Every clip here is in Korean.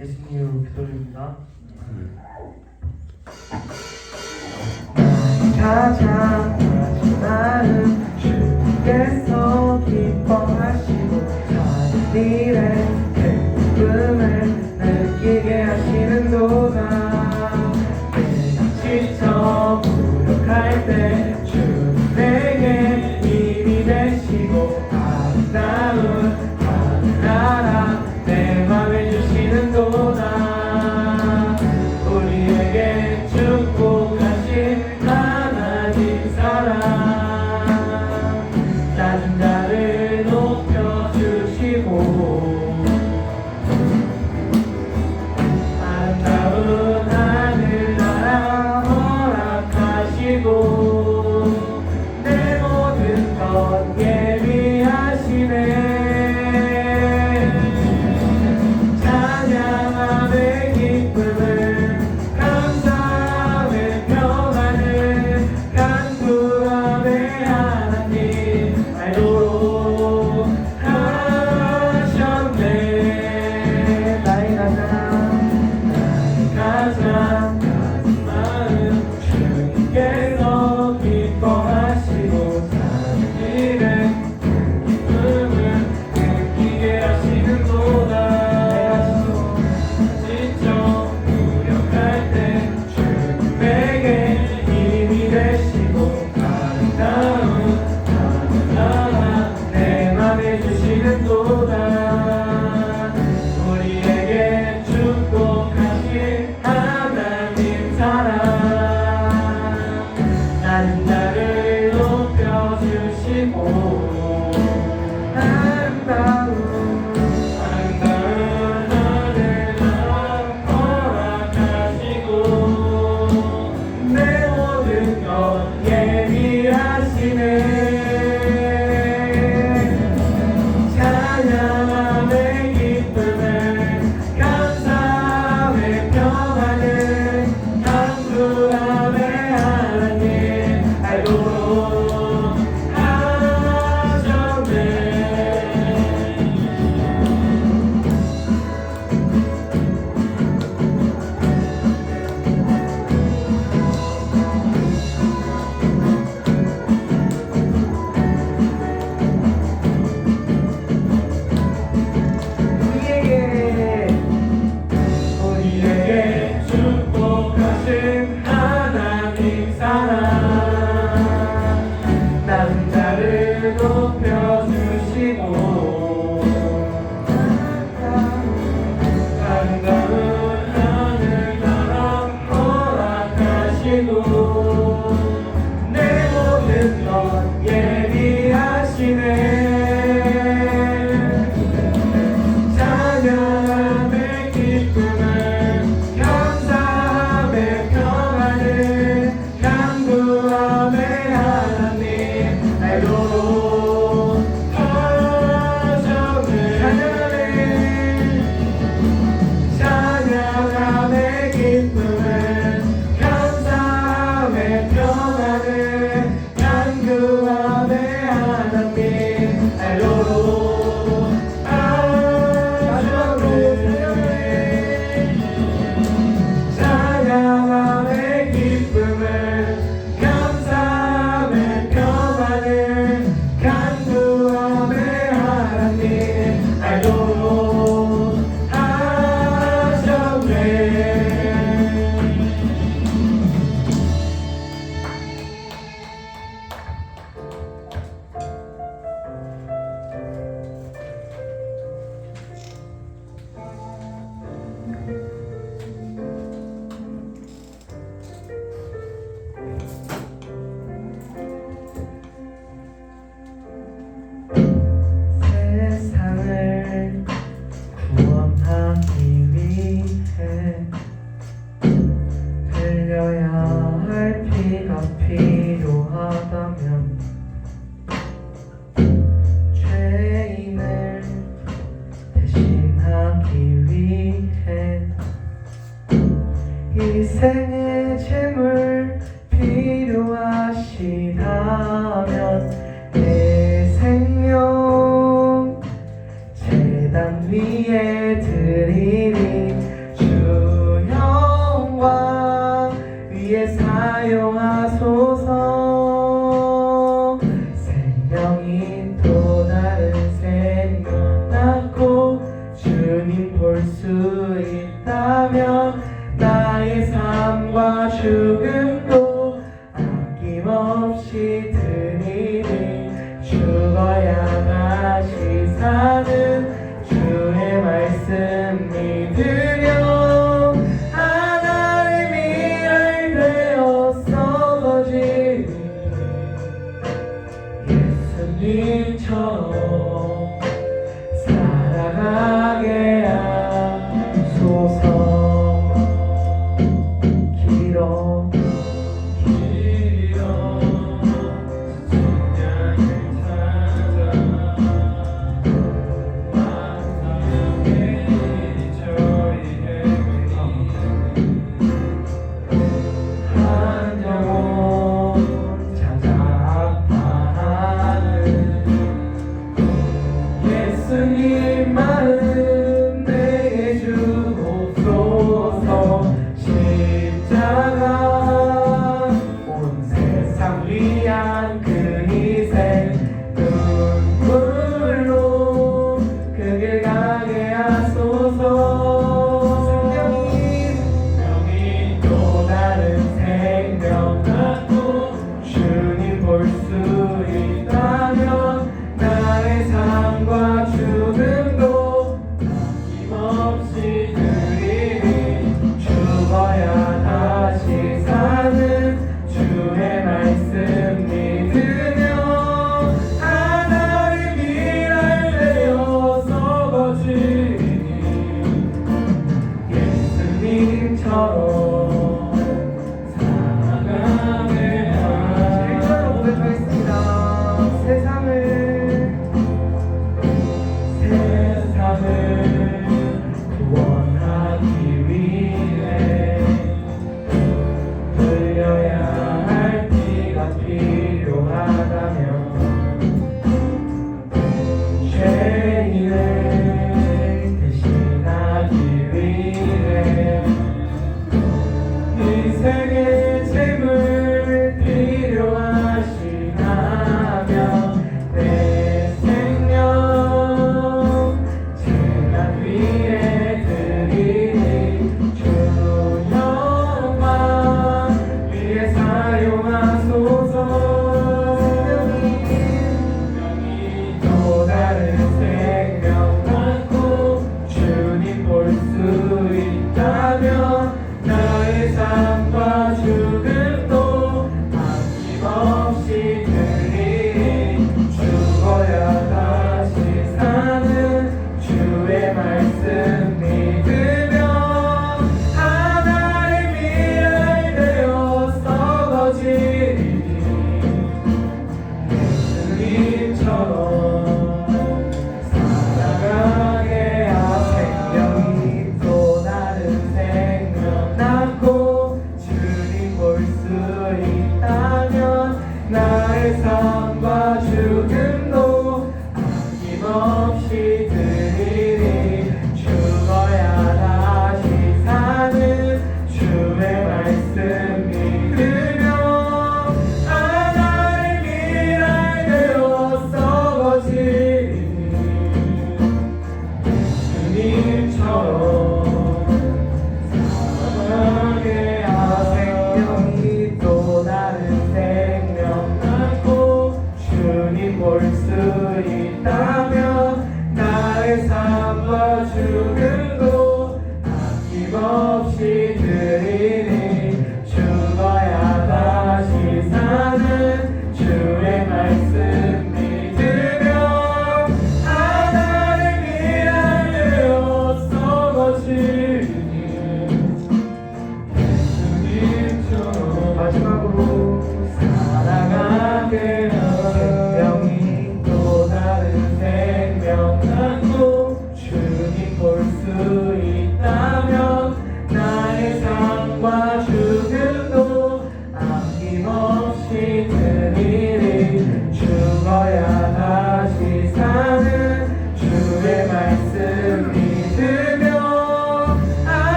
예수님으로 기도드립니다. 가장 마지막은 주께서 기뻐하시고 하는 일에 기쁨을 느끼게 하시는도다. 내가 지쳐 무력할 때 주는 내게 힘이 되시고 아름다운 하늘나라 내 맘에 주시는도다. 우리에게 축복하신 하나님 사랑 낮은 자를 높여주시고 아름다운 하늘나라 허락하시고 내 모든 것 예비하시네. 찬양함의 기쁨을 감사함의 평안을 간구함의 하나님 알도록 하셨네. 나의 가장 큰 마음 주님께서 기뻐하시고 사는 일에 기쁨을 느끼게 하시는도다. 지쳐 무력할 때 주는 내게 힘이 되시고 아름다운 하늘나라 내 맘에 주시는도다. 우리에게 축복하신 하나님 사랑 낮은 자를 높여주시고 아름다운 하늘나라 허락하시고 내 모든 것 예비하시네. 찬양함의 기쁨을 감사함의 평안을 간구함의 하나님 알도록 하셨네. 우리에게 축복하신 하나님 사랑 낮은 자를 높여주시고 아름다운 하늘나라 허락하시고 내 모든 것 예비하시네. 찬양함의 기쁨을 감사함의 평안을 간구함의 하나님 알도록 하셨네. 찬양함의 기쁨을 감사함의 평안을 간구함의 하나님 알도록 찬양함의 기쁨을 감사함의 평안을 간구함의 하나님 알도록 하셨네. 세상을 구원하기 위해 흘려야 할 피가 필요하다면 죄인을 대신하기 위해 희생의 제물 필요하시다면 내 생명 제단 위에 드리리. 볼 수 있다면 나의 삶과 죽음도 아낌없이 드리니 죽어야 다시 사는 주의 말씀 믿으며 하나님이 되었어 거지 예수님처럼 살아가게 하소서 길어 예수님 마음 내게 주옵소서 십자가 온 세상 위한 그 희생 눈물로 그 길 가게 하소서 생명이 또 다른 생명 갖고 주님 볼 수 있다면 나의 삶과 죽음도 아낌없이 드리니 죽어야 다시 사는 주의 말씀 믿으며 하나님이 날 되어서 거지니 예수님처럼 살아가게 하소서 고백하겠습니다. 세상을 구원하기 위해 흘려야 할 피가 필요하다면 죄인을 대신하기 위해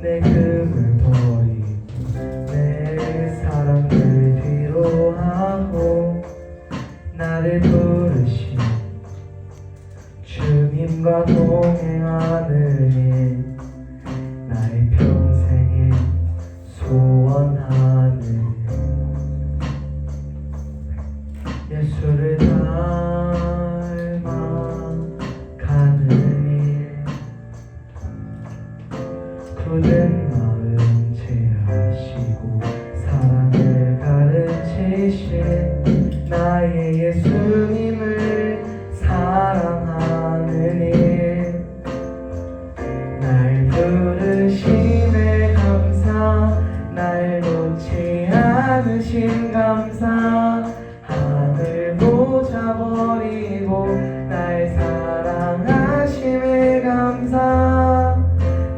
내 금을 버리고 내 사랑을 뒤로 하고 나를 부르신 주님과 동행하는 일 나의 평생에 소원하는 예수를 닮아 가는 일 굳은 마음 제하시고 사랑을 가르치신 나의 예수님을 사랑하는 일 날 부르심에 감사 날 놓지 않으신 감사 하늘 보자 버리고 날 사랑하심에 감사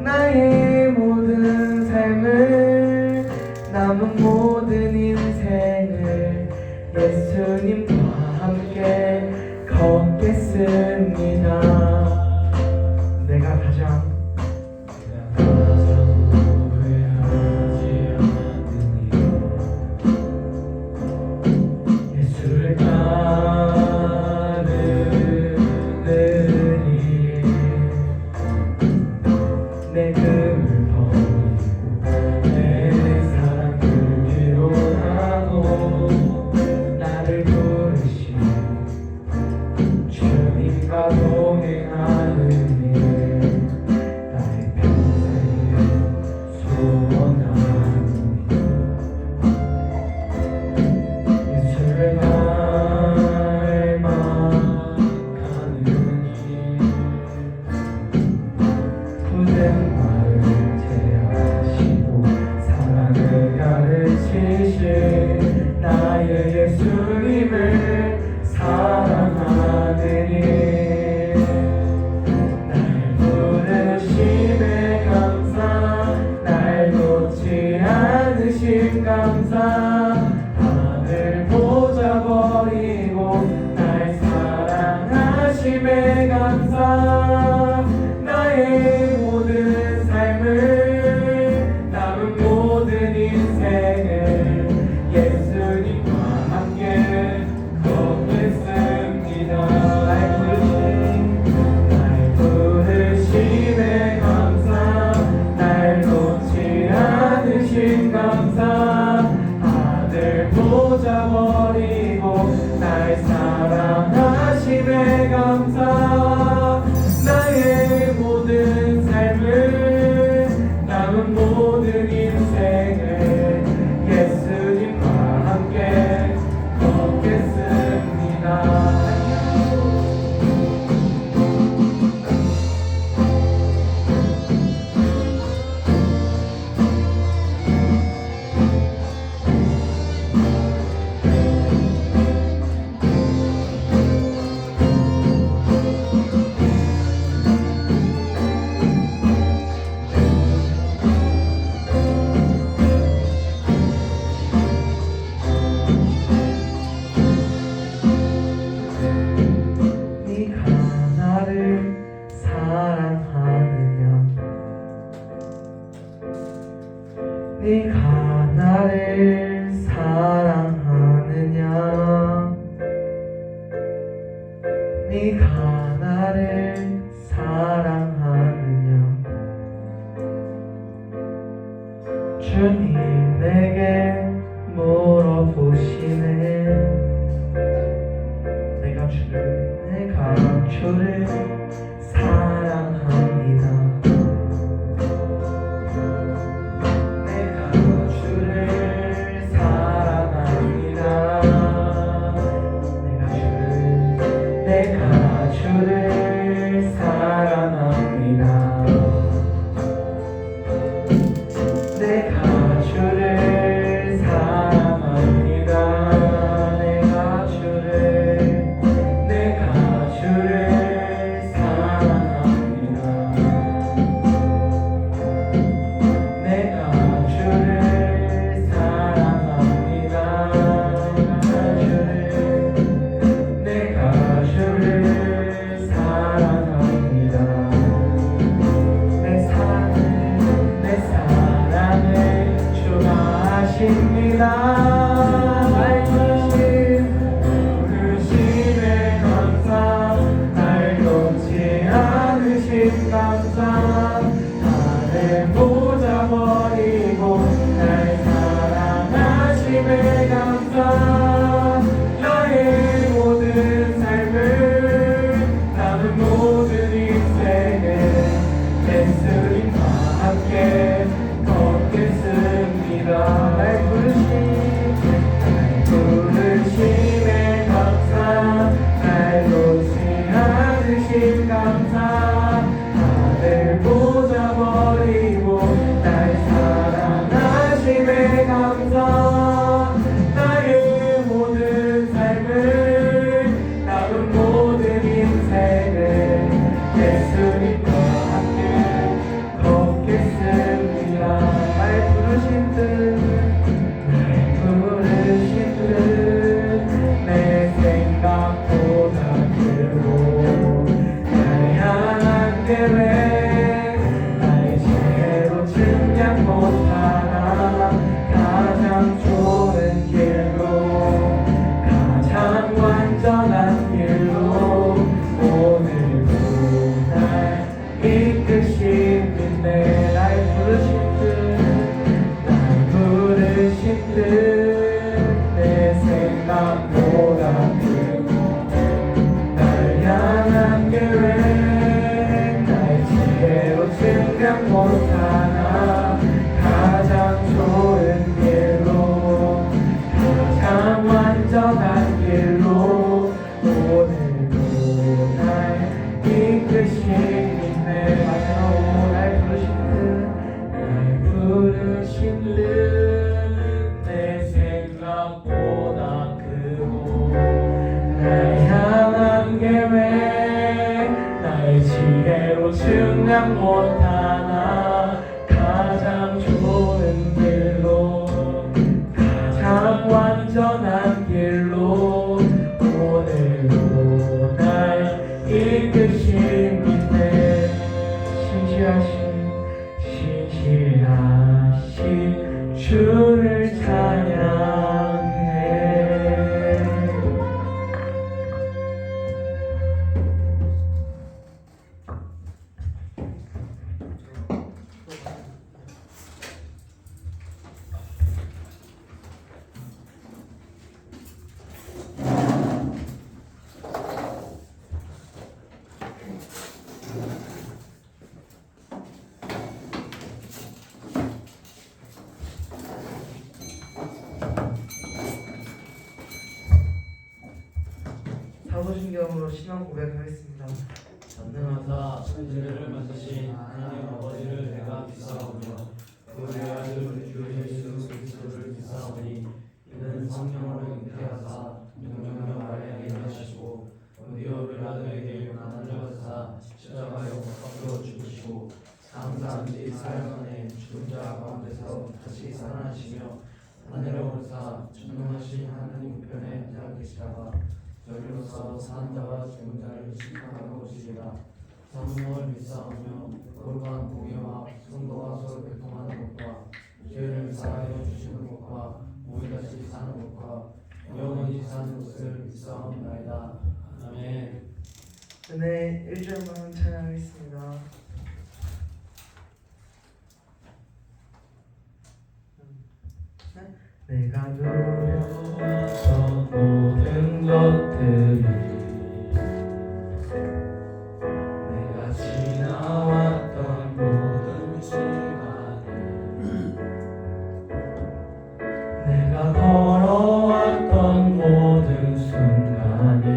나의 모든 삶을 남은 모든 인생을 예수님과 함께 걷겠습니다. 내가 가장 후회하지 않으니 예수를 따르니 내 금을 버리고 내 사랑을 뒤로 하고 나를 부르신 주님과 동행하는 일 나의 평생에 소원하니 예수를 닮아 가는 길 굳은 마음 제하시고 사랑을 가르치신 나의 예수님을 사랑하는 일 날 부르심에 감사 날 놓지 않으신 감사 하늘 보자 버리고 날 사랑하심에 감사 나의 모든 삶을 남은 모든 인생을 예수님과 함께 걷겠습니다. 날 부르심에 감사 날 놓지 않으신 감사 하늘 보자 버리고 날 사랑하심에 감사 나의 모든 삶을 남은 모든 인생을 예수님과 함께 걷겠습니다. 네가 나를 사랑하느냐 네가 나를 사랑하느냐 네가 나를 사랑하느냐 주님 내게 물어보시네 내가 주를 사랑합니다. 내가 주를 사랑합니다. 내가 주를 사랑합니다. 내가 주를 사랑합니다. 주를 사랑합니다. 감사 하늘 보자 버리고 날 사랑하심에 감사 나의 모든 삶을 남은 모든 인생을 예수님과 함께 걷겠습니다. 날 부르심에 감사 날 놓지 않으심 감사 하늘 보자 버리고 날 사랑하심에 감사 나의 모든 삶을 남은 모든 인생을 예수님과 함께 걷겠습니다. 날 부르신 듯 내 생각보다 크고 날 향한 계획 나의 지혜로 증량 못하나 가장 좋은 길로 가장 완전한 길로 오늘도 날 이끄시는데 날 부르신 듯 내 생각보다 크고 날 향한 계획 나의 지혜로 증량 못하나 가장 좋은 길로 가장 완전한 길로 오늘도 날 이끄시네 마지막으로 날 부르신 듯 내 생각보다 크고 날 향한 계획 나의 지혜로 증량 못하나 가장 좋은 길로 가장 완전한 길로 오늘도 날 이끄시네 신실하신 주를 찬양해. 사도신경으로 신앙 고백하겠습니다. 전능하사 천지를 만드신 하나님 아버지를 내가 믿사오며 그의 아들 주 예수 그리스도를 믿사오니 이는 성령으로 잉태하사 용명여 마리아에게 나시고 본디오 빌라도에게 고난을 받으사 십자가에 못 박혀 죽으시고 사흘 뒤 사흘 만에 죽은 자 가운데서 다시 살아나시며 하늘에 오르사 전능하신 하나님 우편에 앉아 계시다가 저리로서 사는 자와 죽은 자를 심판하러 오시리라. 성령을 믿사오며 거룩한 공의와 성도가 서로 교통하는 것과 죄를 사하여 주시는 것과 몸이 다시 사는 것과 영원히 사는 것을 믿사옵나이다. 아멘. 은혜 1절만 찬양하겠습니다. 내가 누려왔던 모든 것들이 내가 지나왔던 모든 시간을 내가 걸어왔던 모든 순간이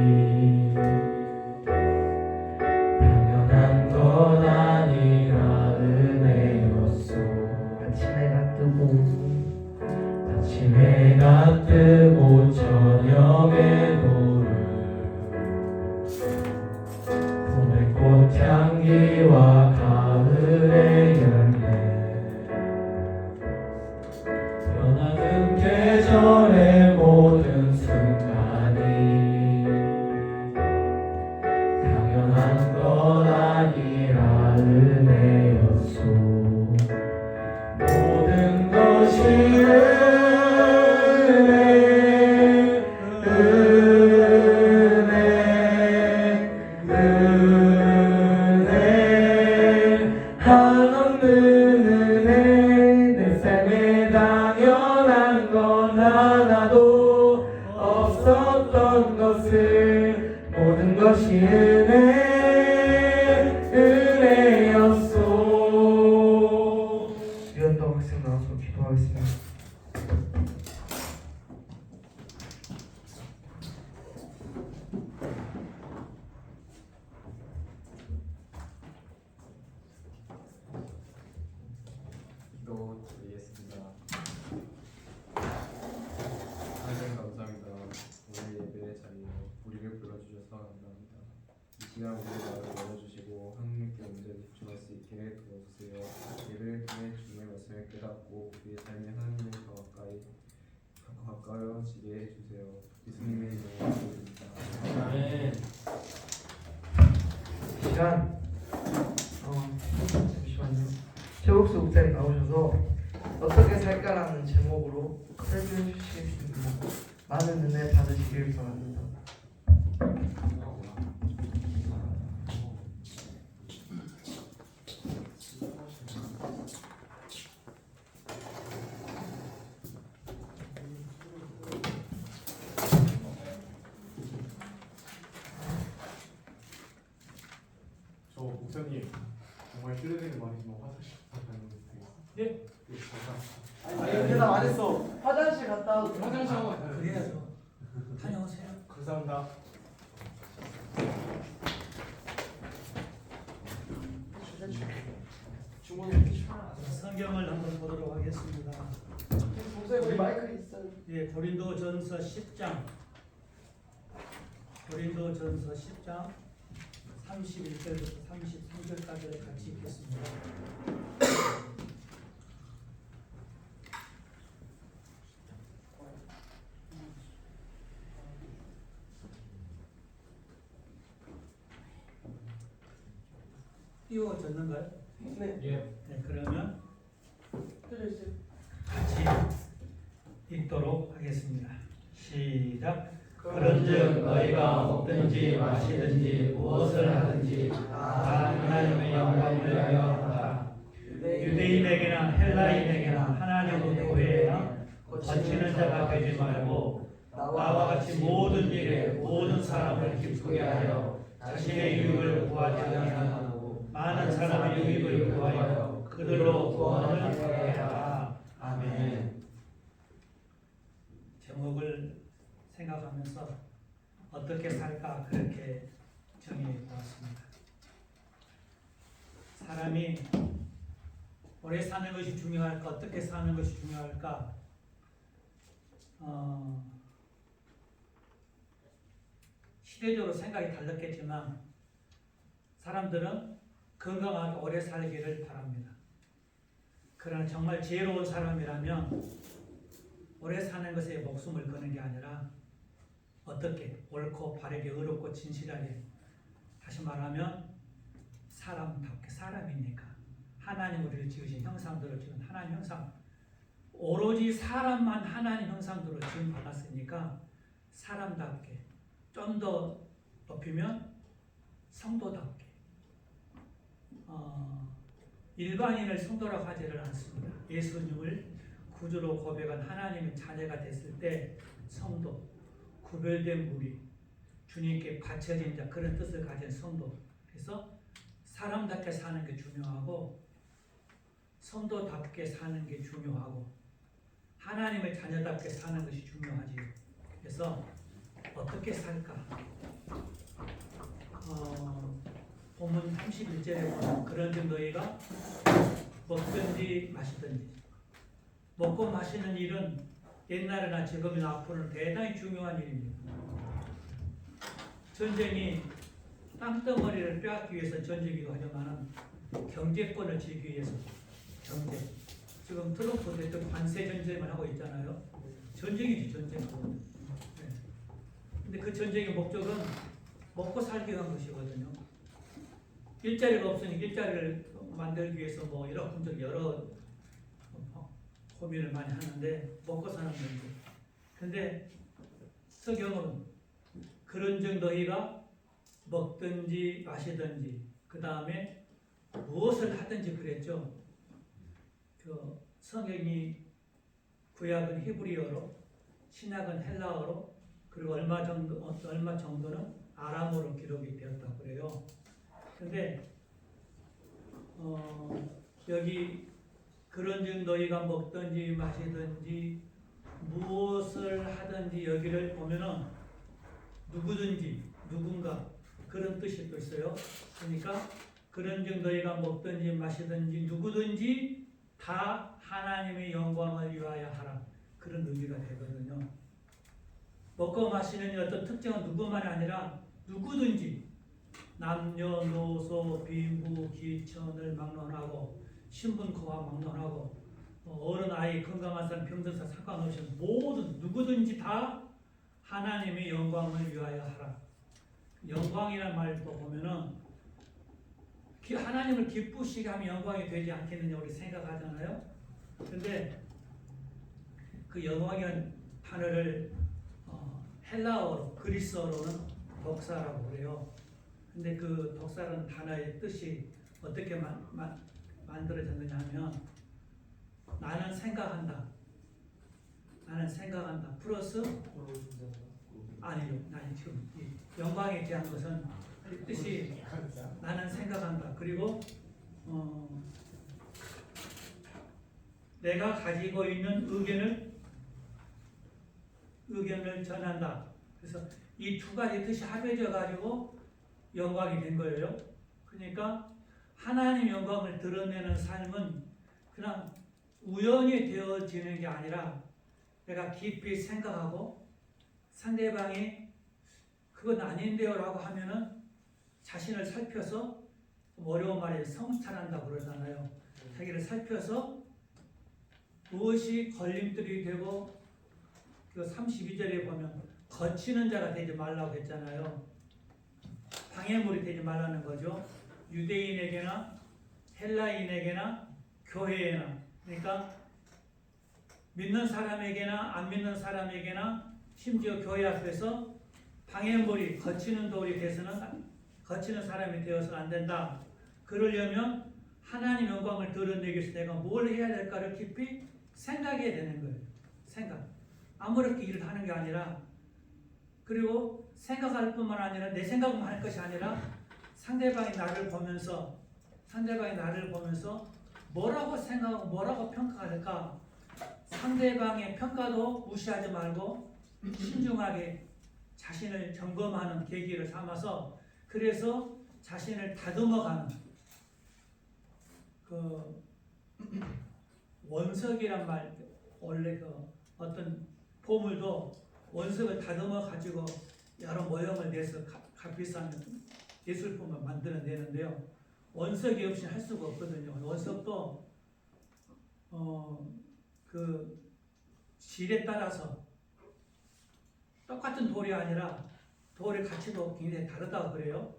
당연한 것 아니라 은혜였소. 아침에가 뜨고 저녁에 노을 봄의 꽃향기와 가을의 열매 변하는 계절의 모든 순간이 당연한 것 아니라 은혜였소. 모든 것이 은혜 깨닫고 우리의 삶이 하나님을 더 가까워지게 해주세요. 예수님의 이름으로 기도드립니다. 아멘. 시간 잠시만요. 최국수 목사님 나오셔서 어떻게 살까라는 제목으로 설교해 주시겠습니다. 많은 은혜 받으시길 바랍니다. 저 목사님 정말 실례되는 말이지만 화장실 갔다 오는 거 되겠어요? 예? 아니 대답 안 했어. 화장실 갔다 오고 화장실 한번 가요. 그래야죠. 다녀오세요. 감사합니다. 성경을 한번 보도록 하겠습니다. 목사님 우리 마이크 있어요. 예, 고린도전서 10장. 고린도전서 10장 31절부터 33절까지 같이 읽겠습니다. 띄워졌는가요? 네. 예. 네, 그러면 펴져 있어요. 같이 읽도록 하겠습니다. 시작. 그런즉 너희가 먹든지 마시든지 무엇을 하든지 다 하나님의 영광을 위하여 하라. 유대인에게나 헬라인에게나 하나님의 교회에나 거치는 자가 되지 말고 나와 같이 모든 일에 모든 사람을 기쁘게 하여 자신의 유익을 구하지 아니하고 많은 사람의 유익을 구하여 그들로 구원을 구하라. 아멘. 제목을 생각하면서 어떻게 살까 그렇게 정의해 보았습니다. 사람이 오래 사는 것이 중요할까 어떻게 사는 것이 중요할까 시대적으로 생각이 달랐겠지만 사람들은 건강하게 오래 살기를 바랍니다. 그러나 정말 지혜로운 사람이라면 오래 사는 것에 목숨을 거는 게 아니라 어떻게 옳고 바르게 의롭고 진실하게, 다시 말하면 사람답게, 사람이니까 하나님 우리를 지으신 형상대로 지은 하나님 형상, 오로지 사람만 하나님 형상대로 지음 받았으니까 사람답게, 좀 더 높이면 성도답게, 일반인을 성도라고 하지를 않습니다. 예수님을 구주로 고백한 하나님의 자녀가 됐을 때 성도, 구별된 무리, 주님께 바쳐진 자, 그런 뜻을 가진 성도. 그래서 사람답게 사는 게 중요하고 성도답게 사는 게 중요하고 하나님의 자녀답게 사는 것이 중요하지요. 그래서 어떻게 살까? 본문 31절에 보면 그런즉 너희가 먹든지 마시든지, 먹고 마시는 일은 옛날이나 지금이나 앞으로는 대단히 중요한 일입니다. 전쟁이 땅덩어리를 빼앗기 위해서 전쟁이기도 하지만 경제권을 지기 위해서 경제. 지금 트럼프 대통령 관세 전쟁을 하고 있잖아요. 전쟁이지, 전쟁. 네. 근데 그 전쟁의 목적은 먹고 살기 위한 것이거든요. 일자리가 없으니 일자리를 만들기 위해서 뭐 여러 고민을 많이 하는데 먹고 사는 문제. 근데 성경은 그런즉 너희가 먹든지 마시든지, 그 다음에 무엇을 하든지 그랬죠. 그 성경이 구약은 히브리어로, 신약은 헬라어로, 그리고 얼마 정도는 아람어로 기록이 되었다고 그래요. 근데 여기 그런즉 너희가 먹든지 마시든지 무엇을 하든지, 여기를 보면은 누구든지, 누군가, 그런 뜻이 또 있어요. 그러니까 그런즉 너희가 먹든지 마시든지 누구든지 다 하나님의 영광을 위하여 하라, 그런 의미가 되거든요. 먹고 마시는 어떤 특정한 누구만이 아니라 누구든지, 남녀노소 비무 기천을 막론하고 신분코와 막론하고 어른 아이 건강한 사람 병든 사람 상관없이 모든 누구든지 다 하나님의 영광을 위하여 하라. 영광이란 말도 보면은 하나님을 기쁘시게 하면 영광이 되지 않겠느냐 우리 생각하잖아요. 근데 그 영광이라는 단어를 헬라어로 그리스어로는 덕사라고 그래요. 근데 그 덕사라는 단어의 뜻이 어떻게 만들어졌느냐 하면 나는 생각한다. 나는 생각한다. 플러스 아니요. 나는 지금 이 영광에 대한 것은 그 뜻이 나는 생각한다. 그리고 내가 가지고 있는 의견을 전한다. 그래서 이 두 가지 뜻이 합해져 가지고 영광이 된 거예요. 그러니까 하나님 영광을 드러내는 삶은 그냥 우연히 되어지는 게 아니라 내가 깊이 생각하고 상대방이 그건 아닌데요 라고 하면은 자신을 살펴서 어려운 말에 성찰한다고 그러잖아요. 자기를 살펴서 무엇이 걸림돌이 되고 그 32절에 보면 거치는 자가 되지 말라고 했잖아요. 방해물이 되지 말라는 거죠. 유대인에게나 헬라인에게나 교회에나 그러니까 믿는 사람에게나 안 믿는 사람에게나 심지어 교회 앞에서 방해물이 거치는 돌이 돼서는 거치는 사람이 되어서는 안 된다. 그러려면 하나님 영광을 드러내기 위해서 내가 뭘 해야 될까를 깊이 생각해야 되는 거예요. 생각. 아무렇게 일을 하는 게 아니라 그리고 생각할 뿐만 아니라 내 생각만 할 것이 아니라 상대방이 나를 보면서 뭐라고 생각하고 뭐라고 평가할까 상대방의 평가도 무시하지 말고 신중하게 자신을 점검하는 계기를 삼아서 그래서 자신을 다듬어가는 그 원석이란 말 원래 그 어떤 보물도 원석을 다듬어 가지고 여러 모형을 내서 값비싼 예술품을 만들어내는데요. 원석이 없이 할 수가 없거든요. 원석도 그 질에 따라서 똑같은 돌이 아니라 돌의 가치도 굉장히 다르다고 그래요.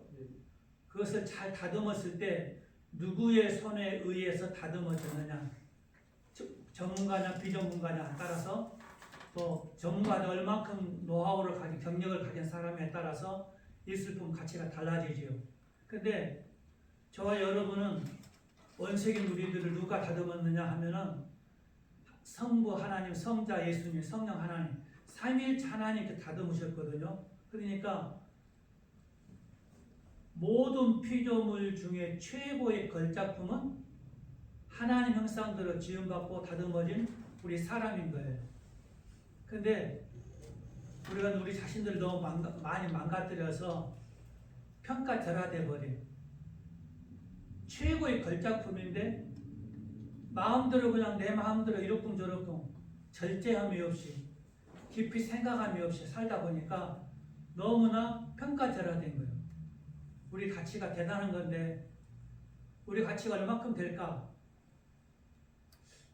그것을 잘 다듬었을 때 누구의 손에 의해서 다듬어졌느냐 전문가냐 비전문가냐 따라서 또 전문가는 얼만큼 노하우를 가진 경력을 가진 사람에 따라서 예술품 가치가 달라지지요. 근데 저와 여러분은 원색인 우리들을 누가 다듬었느냐 하면은 성부 하나님, 성자 예수님, 성령 하나님, 삼위일체 하나님께 다듬으셨거든요. 그러니까 모든 피조물 중에 최고의 걸작품은 하나님 형상대로 지음받고 다듬어진 우리 사람인 거예요. 근데 우리가 우리 자신들을 너무 많이 망가뜨려서 평가절하돼 버린 최고의 걸작품인데 마음대로 그냥 내 마음대로 이러쿵저러쿵 절제함이 없이 깊이 생각함이 없이 살다 보니까 너무나 평가절하된 거예요. 우리 가치가 대단한 건데 우리 가치가 얼마큼 될까?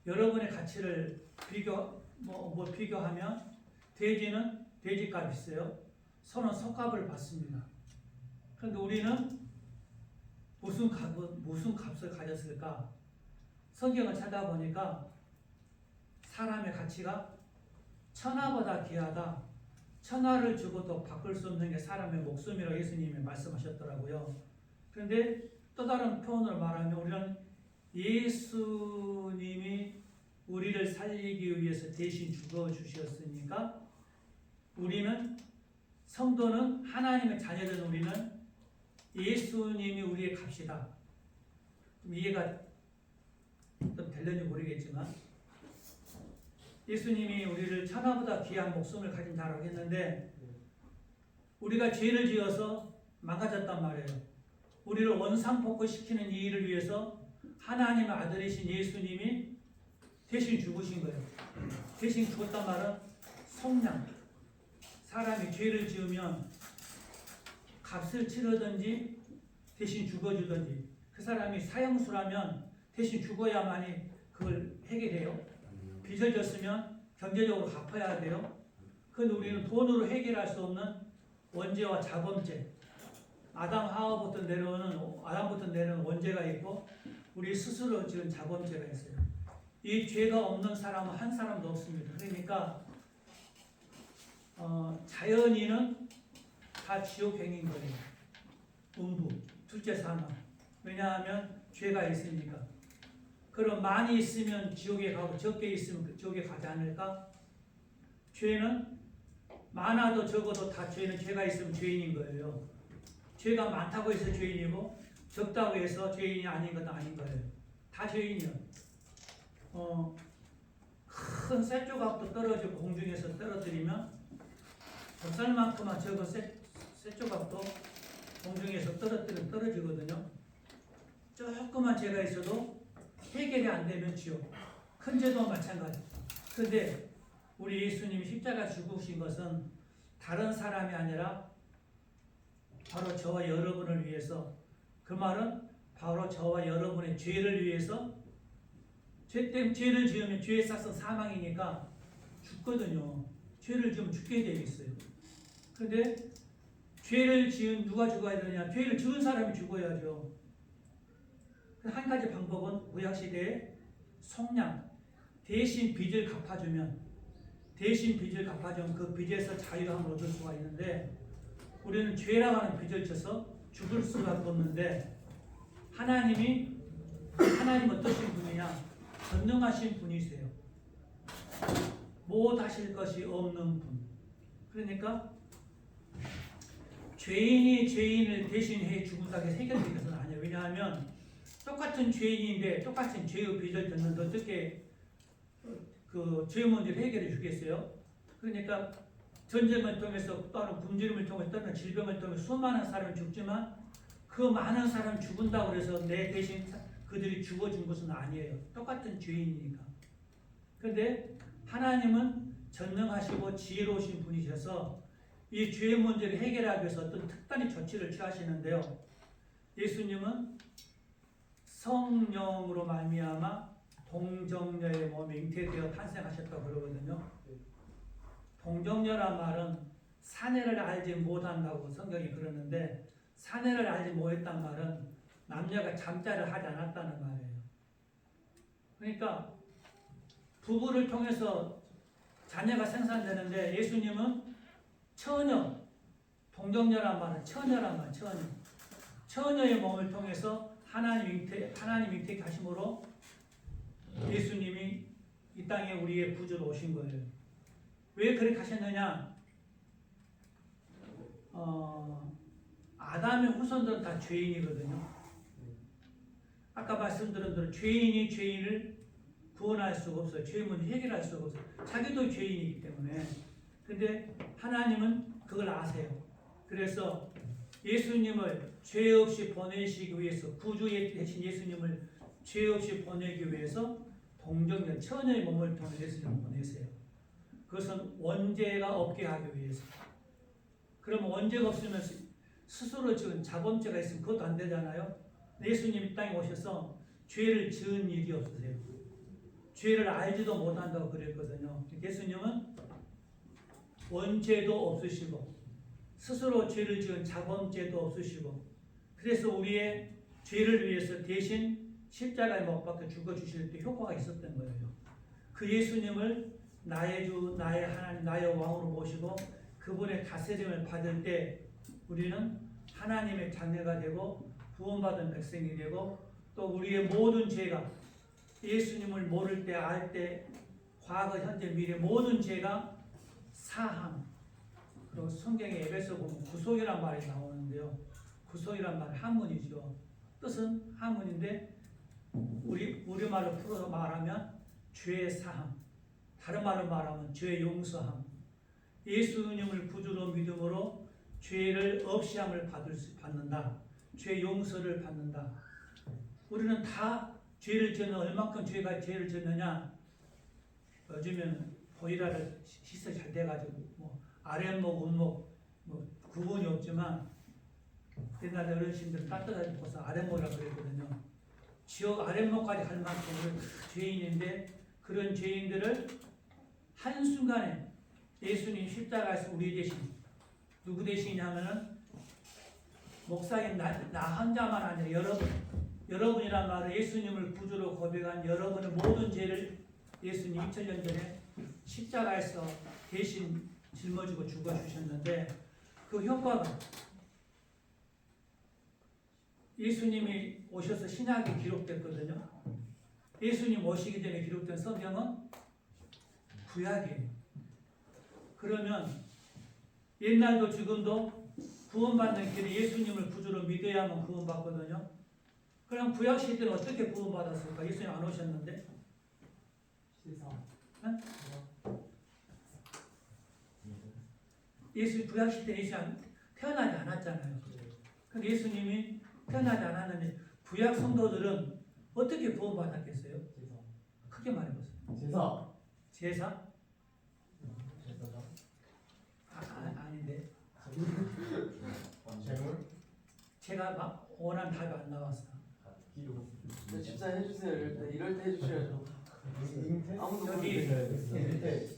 여러분의 가치를 비교하면 돼지는 돼지값이 있어요. 소는 소값을 받습니다. 그런데 우리는 무슨 값을 가졌을까? 성경을 찾아보니까 사람의 가치가 천하보다 귀하다. 천하를 주고도 바꿀 수 없는 게 사람의 목숨이라고 예수님이 말씀하셨더라고요. 그런데 또 다른 표현으로 말하면 우리는 예수님이 우리를 살리기 위해서 대신 죽어주셨으니까 우리는 성도는 하나님의 자녀된 우리는 예수님이 우리의 값이다. 좀 이해가 좀 될는지 모르겠지만 예수님이 우리를 천하보다 귀한 목숨을 가진 자라고 했는데 우리가 죄를 지어서 망가졌단 말이에요. 우리를 원상복구시키는 이 일을 위해서 하나님의 아들이신 예수님이 대신 죽으신 거예요. 대신 죽었단 말은 속량. 사람이 죄를 지으면 값을 치르든지 대신 죽어주든지 그 사람이 사형수라면 대신 죽어야만이 그걸 해결해요? 빚을 졌으면 경제적으로 갚아야 돼요. 그런데 우리는 돈으로 해결할 수 없는 원죄와 자범죄, 아담부터 내려오는 원죄가 있고 우리 스스로 지은 자범죄가 있어요. 이 죄가 없는 사람은 한 사람도 없습니다. 그러니까 자연인은 다 지옥행인 거예요. 음부, 둘째 사망. 왜냐하면 죄가 있으니까. 그럼 많이 있으면 지옥에 가고 적게 있으면 지옥에 가지 않을까? 죄는 많아도 적어도 다 죄가 있으면 죄인인 거예요. 죄가 많다고 해서 죄인이고 적다고 해서 죄인이 아닌 건 아닌 거예요. 다 죄인이요. 큰 쇠조각도 떨어지고 공중에서 떨어뜨리면 젖살만큼만 적은 쇠조각도 공중에서 떨어뜨리면 떨어지거든요. 조그만 죄가 있어도 해결이 안 되면 지옥. 큰 죄도 마찬가지. 그런데 우리 예수님이 십자가 죽으신 것은 다른 사람이 아니라 바로 저와 여러분을 위해서, 그 말은 바로 저와 여러분의 죄를 위해서, 죄 때문에 죄를 지으면 죄의 삭은 사망이니까 죽거든요. 죄를 지으면 죽게 되어 있어요. 그런데 죄를 지은 누가 죽어야 되느냐? 죄를 지은 사람이 죽어야죠. 한 가지 방법은 구약시대에 속량, 대신 빚을 갚아주면 그 빚에서 자유함을 얻을 수가 있는데 우리는 죄라고 하는 빚을 져서 죽을 수밖에 없는데 하나님은 어떠신 분이냐? 전능하신 분이세요. 못하실 것이 없는 분. 그러니까 죄인이 죄인을 대신해 죽는다고 해서 해결되는 것은 아니에요. 왜냐하면 똑같은 죄인인데 똑같은 죄의 빚을 졌는데 어떻게 그 죄 문제를 해결해 주겠어요? 그러니까 전쟁을 통해서 또는 굶주림을 통해서 또는 질병을 통해서 수많은 사람이 죽지만 그 많은 사람이 죽은다고 해서 내 대신 그들이 죽어준 것은 아니에요. 똑같은 죄인이니까. 그런데 하나님은 전능하시고 지혜로우신 분이셔서 이 죄의 문제를 해결하기 위해서 어떤 특단의 조치를 취하시는데요. 예수님은 성령으로 말미암아 동정녀의 몸에 잉태되어 탄생하셨다고 그러거든요. 동정녀란 말은 사내를 알지 못한다고 성경이 그러는데 사내를 알지 못했단 말은 남녀가 잠자를 하지 않았다는 말이에요. 그러니까 부부를 통해서 자녀가 생산되는데 예수님은 처녀, 동정녀란 말은 처녀란 말, 처녀의 몸을 통해서 하나님 잉태 하심으로 예수님이 이 땅에 우리의 구주로 오신 거예요. 왜 그렇게 하셨느냐? 아담의 후손들은 다 죄인이거든요. 아까 말씀드린 대로 죄인이 죄인을 구원할 수가 없어요. 죄 문제 해결할 수가 없어요. 자기도 죄인이기 때문에. 근데 하나님은 그걸 아세요. 그래서 예수님을 죄 없이 보내시기 위해서, 구주의 대신 예수님을 죄 없이 보내기 위해서 동정녀 처녀의 몸을 통해 예수님을 보내세요. 그것은 원죄가 없게 하기 위해서. 그러면 원죄가 없으면 스스로 지은 자범죄가 있으면 그것도 안 되잖아요. 예수님이 땅에 오셔서 죄를 지은 일이 없으세요. 죄를 알지도 못한다고 그랬거든요. 예수님은 원죄도 없으시고 스스로 죄를 지은 자범죄도 없으시고 그래서 우리의 죄를 위해서 대신 십자가에 못 박혀 죽어주실 때 효과가 있었던 거예요. 그 예수님을 나의 주, 나의 하나님, 나의 왕으로 모시고 그분의 다스림을 받을 때 우리는 하나님의 자녀가 되고 구원받은 백성이 되고 또 우리의 모든 죄가 예수님을 모를 때, 알 때, 과거, 현재, 미래 모든 죄가 사함. 그리고 성경에 에베소 보면 구속이란 말이 나오는데요. 구속이란 말은 한문이죠. 뜻은 한문인데 우리말로 풀어서 말하면 죄 사함. 다른 말로 말하면 죄 용서함. 예수님을 구주로 믿음으로 죄를 없이함을 받는다. 죄 용서를 받는다. 우리는 다 죄를 지는 얼마큼 죄를 지느냐. 요즘에는 보이라를 시설 잘 돼가지고 뭐 아랫목, 운목 뭐 구분이 없지만 옛날에 어르신들 따뜻하게 벗어 아랫목이라고 그랬거든요. 지옥 아랫목까지 갈 만큼 죄인인데 그런 죄인들을 한순간에 예수님 십자가에서 우리 대신 누구 대신이냐면은 목사인 나 혼자만 아니라 여러분이란 말은 예수님을 구주로 고백한 여러분의 모든 죄를 예수님 2000년 전에 십자가에서 대신 짊어지고 죽어주셨는데 그 효과가 예수님이 오셔서 신약에 기록됐거든요. 예수님 오시기 전에 기록된 성경은 구약이에요. 그러면 옛날도 지금도 구원받는 길에 예수님을 구주로 믿어야만 구원받거든요. 그럼 구약 시대는 어떻게 구원받았을까? 예수님 안 오셨는데? 응? 구약 시대 예수님 태어나지 않았잖아요. 근데 예수님이 태어나지 않았는데 구약 성도들은 어떻게 구원받았겠어요? 크게 말해보세요. 제사? 아닌데. 제가 막 원하는 답이 안 나왔어. 집사 해주세요. 이럴 때 해주셔야죠. 아무도 여기 모르게.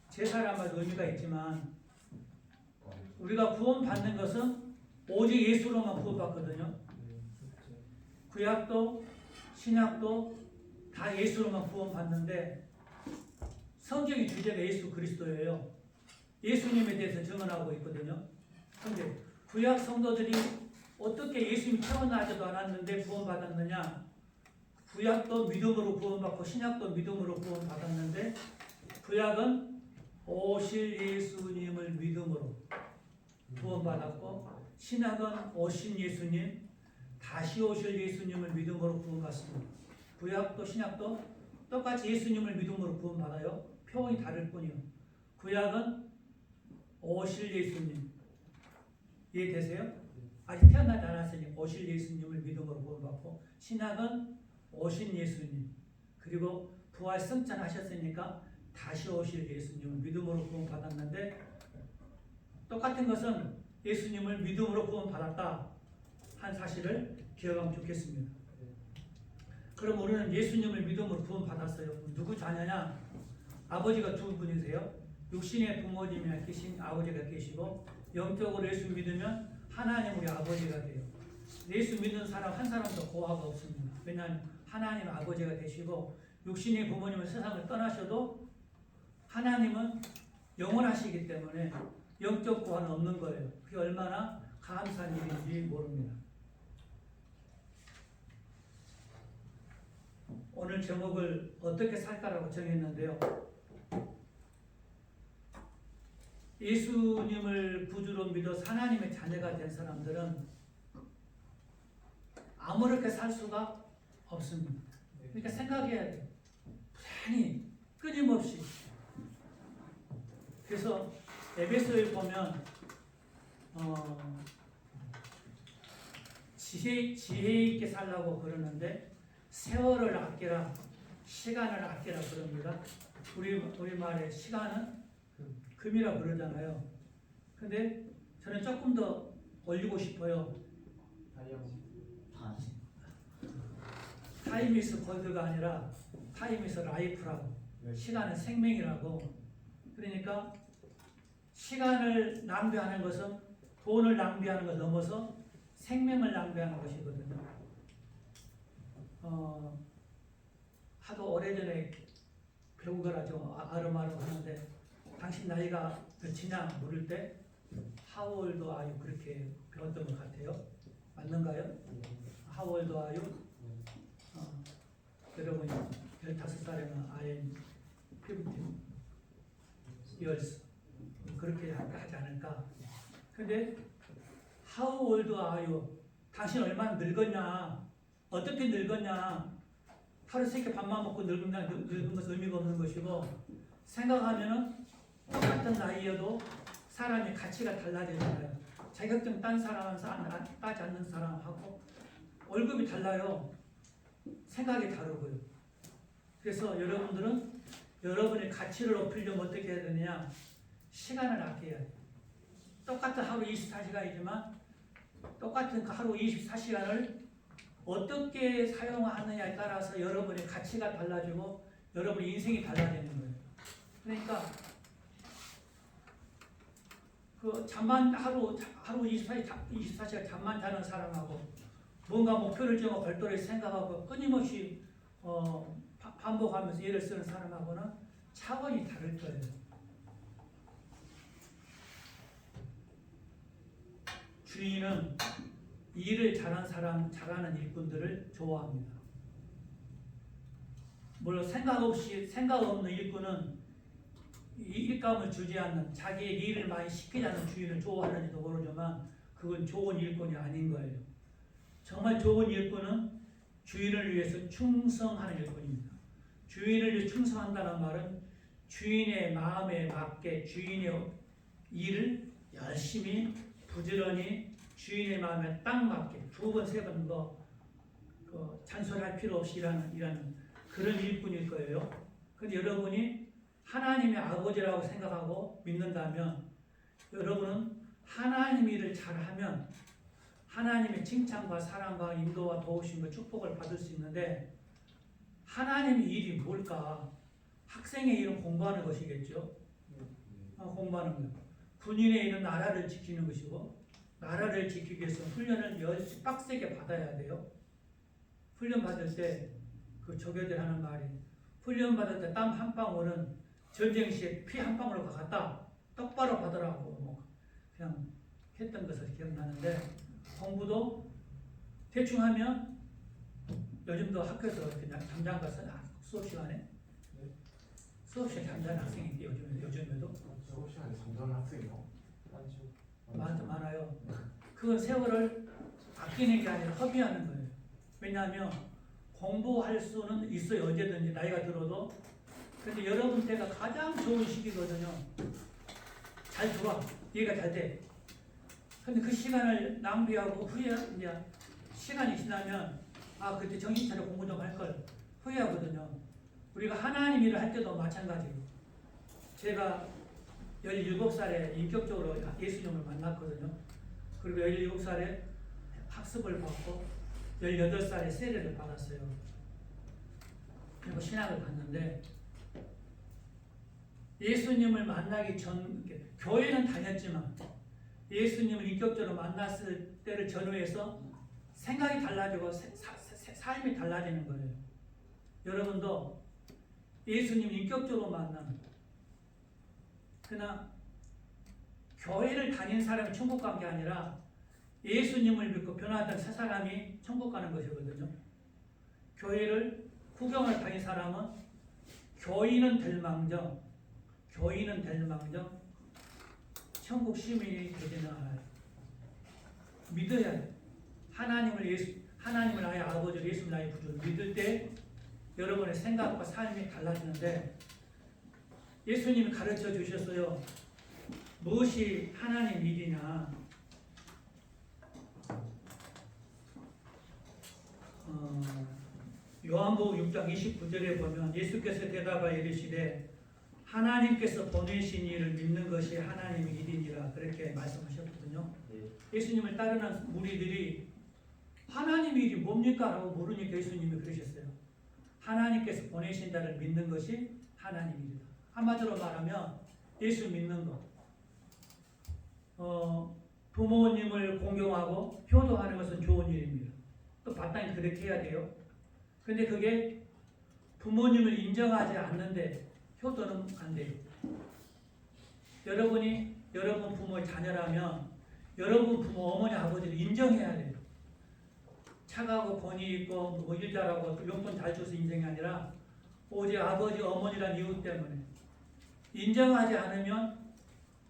제사란 말도 의미가 있지만 우리가 구원받는 것은 오직 예수로만 구원받거든요. 구약도 신약도 다 예수로만 구원받는데 성경의 주제가 예수 그리스도예요. 예수님에 대해서 증언하고 있거든요. 그런데 구약 성도들이 어떻게 예수님이 태어나지도 않았는데 구원받았느냐? 구약도 믿음으로 구원받고 신약도 믿음으로 구원받았는데 구약은 오실 예수님을 믿음으로 구원받았고 신약은 오신 예수님 다시 오실 예수님을 믿음으로 구원받습니다. 구약도 신약도 똑같이 예수님을 믿음으로 구원받아요. 표현이 다를 뿐이요. 구약은 오실 예수님 이해되세요? 아직 태어나지 않았으니 오실 예수님을 믿음으로 구원받고 신약은 오신 예수님 그리고 부활 승천하셨으니까 다시 오실 예수님을 믿음으로 구원받았는데 똑같은 것은 예수님을 믿음으로 구원받았다 한 사실을 기억하면 좋겠습니다. 그럼 우리는 예수님을 믿음으로 구원받았어요. 누구 자녀냐? 아버지가 두 분이세요. 육신의 부모님이 계신 아버지가 계시고 영적으로 예수 믿으면 하나님 우리 아버지가 돼요. 예수 믿는 사람 한 사람도 고아가 없습니다. 왜냐하면 하나님 아버지가 되시고 육신의 부모님은 세상을 떠나셔도 하나님은 영원하시기 때문에 영적 고아는 없는 거예요. 그게 얼마나 감사한 일인지 모릅니다. 오늘 제목을 어떻게 살까라고 정했는데요. 예수님을 구주로 믿어 하나님의 자녀가 된 사람들은 아무렇게 살 수가 없습니다. 그러니까 생각해야 돼요. 부단히 끊임없이. 그래서 에베소에 보면 지혜 있게 살라고 그러는데 세월을 아끼라, 시간을 아끼라 그럽니다. 우리 말에 시간은 금이라 그러잖아요. 근데 저는 조금 더 올리고 싶어요. 타임 이스 골드가 아니라 타임 이스 라이프라고. 시간은 생명이라고. 그러니까 시간을 낭비하는 것은 돈을 낭비하는 것 넘어서 생명을 낭비하는 것이거든요. 하도 오래전에 배운 거라죠. 아름아름 하는데 당신 나이가 몇이냐 물을 때 How old are you? 그렇게 배웠던 것 같아요. 맞는가요? How old are you? 여러분이 15살이면 I am 15 years 그렇게 하지 않을까. 근데 How old are you? 당신 얼마나 늙었냐? 어떻게 늙었냐? 하루 세끼 밥만 먹고 늙은 것은 의미가 없는 것이고 생각하면은 똑같은 나이여도 사람의 가치가 달라지잖아요. 자격증 딴 사람은 따지 않는 사람하고 월급이 달라요. 생각이 다르고요. 그래서 여러분들은 여러분의 가치를 높이려면 어떻게 해야 되느냐? 시간을 아껴야 돼요. 똑같은 하루 24시간이지만 똑같은 그 하루 24시간을 어떻게 사용하느냐에 따라서 여러분의 가치가 달라지고 여러분의 인생이 달라지는 거예요. 그러니까 그 잠만 하루 24시간 잠만 자는 사람하고 뭔가 목표를 정하고 별도로 생각하고 끊임없이 반복하면서 예를 쓰는 사람하고는 차원이 다를 거예요. 주인은 일을 잘하는 일꾼들을 좋아합니다. 물론 생각 없는 일꾼은 일감을 주지 않는 자기의 일을 많이 시키지 않는 주인을 좋아하는지도 모르지만 그건 좋은 일꾼이 아닌 거예요. 정말 좋은 일꾼은 주인을 위해서 충성하는 일꾼입니다. 주인을 위해 충성한다는 말은 주인의 마음에 맞게 주인의 일을 열심히 부지런히 주인의 마음에 딱 맞게 두 번 세 번 잔소리할 필요 없이 일하는 그런 일꾼일 거예요. 그런데 여러분이 하나님의 아버지라고 생각하고 믿는다면 여러분은 하나님 일을 잘하면 하나님의 칭찬과 사랑과 인도와 도우심과 축복을 받을 수 있는데 하나님의 일이 뭘까? 학생의 일은 공부하는 것이겠죠. 공부하는 것. 군인의 일은 나라를 지키는 것이고 나라를 지키기 위해서 훈련을 열심히 빡세게 받아야 돼요. 훈련 받을 때 그 조교들 하는 말이 훈련 받을 때 땀 한 방울은 전쟁 시에 피 한 방울과 같다. 똑바로 받으라고 그냥 했던 것을 기억나는데 공부도 대충 하면 요즘도 학교에서 그냥 잠잠 가서 수업 시간에 잠자는 학생이 있대요. 요즘에도 수업 시간에 잠자는 학생이요? 많아요. 그 세월을 아끼는 게 아니라 허비하는 거예요. 왜냐하면 공부할 수는 있어요. 언제든지 나이가 들어도. 근데 여러분 때가 가장 좋은 시기거든요. 잘 들어와. 얘가 잘 돼. 근데 그 시간을 낭비하고 후회, 이제 시간이 지나면 그때 정신 차려 공부 좀 할 걸 후회하거든요. 우리가 하나님 일을 할 때도 마찬가지고. 제가 17살에 인격적으로 예수님을 만났거든요. 그리고 17살에 학습을 받고 18살에 세례를 받았어요. 그리고 신학을 받는데 예수님을 만나기 전 교회는 다녔지만 예수님을 인격적으로 만났을 때를 전후해서 생각이 달라지고 삶이 달라지는 거예요. 여러분도 예수님을 인격적으로 만나는 그러나 교회를 다닌 사람이 천국 간 게 아니라 예수님을 믿고 변화된 새 사람이 천국 가는 것이거든요. 교회를 구경을 다닌 사람은 교인은 될 망정 천국 시민이 되지는 않아요. 믿어야 돼. 하나님을 나의 아버지로 예수님 나의 구주로 믿을 때 여러분의 생각과 삶이 달라지는데 예수님이 가르쳐 주셨어요. 무엇이 하나님 일이냐? 요한복음 6장 29절에 보면 예수께서 대답하여 이르시되 하나님께서 보내신 이를 믿는 것이 하나님의 일이니라 그렇게 말씀하셨거든요. 예수님을 따르는 무리들이 하나님의 일이 뭡니까? 라고 물으니까 예수님이 그러셨어요. 하나님께서 보내신 자를 믿는 것이 하나님의 일이다. 한마디로 말하면 예수 믿는 것. 부모님을 공경하고 효도하는 것은 좋은 일입니다. 또 마땅히 그렇게 해야 돼요. 근데 그게 부모님을 인정하지 않는데 효도는 안 돼요. 여러분이 여러분 부모의 자녀라면 여러분 부모, 어머니, 아버지를 인정해야 돼요. 착하고 권위 있고 뭐 일 잘하고 용돈 잘 줘서 인정이 아니라 오직 아버지, 어머니란 이유 때문에 인정하지 않으면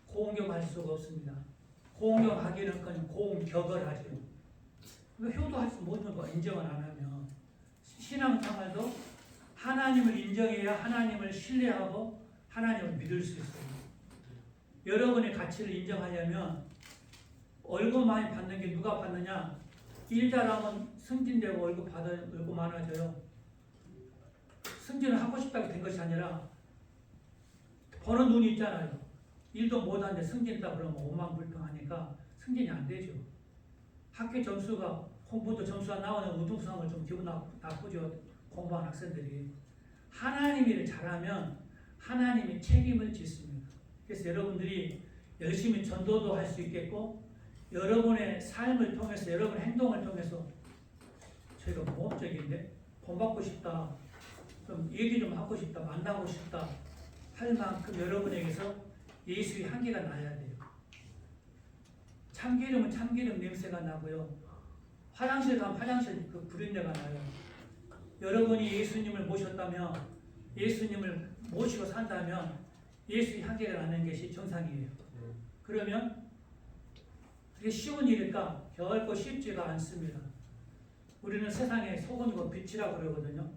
공경할 수가 없습니다. 공경하기는커녕 공격을 하죠. 효도할 수 못하는 거 인정을 안 하면 신앙생활도 하나님을 인정해야 하나님을 신뢰하고 하나님을 믿을 수 있어요. 여러분의 가치를 인정하려면 월급 많이 받는 게 누가 받느냐? 일 잘하면 승진되고 월급 많아져요. 승진을 하고 싶다고 된 것이 아니라 버는 눈이 있잖아요. 일도 못하는데 승진이다 그러면 오만불평하니까 승진이 안 되죠. 학교 점수가 공부도 점수가 나오는 우등수학을 좀 기분 나쁘죠. 공부한 학생들이. 하나님 일을 잘하면 하나님이 책임을 짓습니다. 그래서 여러분들이 열심히 전도도 할 수 있겠고 여러분의 삶을 통해서 여러분의 행동을 통해서 저희가 모험적인데 본받고 싶다, 좀 얘기 좀 하고 싶다, 만나고 싶다 할 만큼 여러분에게서 예수의 향기가 나야 돼요. 참기름은 참기름 냄새가 나고요. 화장실 가면 화장실 그 구린내가 나요. 여러분이 예수님을 모셨다면, 예수님을 모시고 산다면 예수의 향기가 나는 것이 정상이에요. 그러면 그게 쉬운 일일까? 결코 쉽지가 않습니다. 우리는 세상의 소금이고 빛이라고 그러거든요.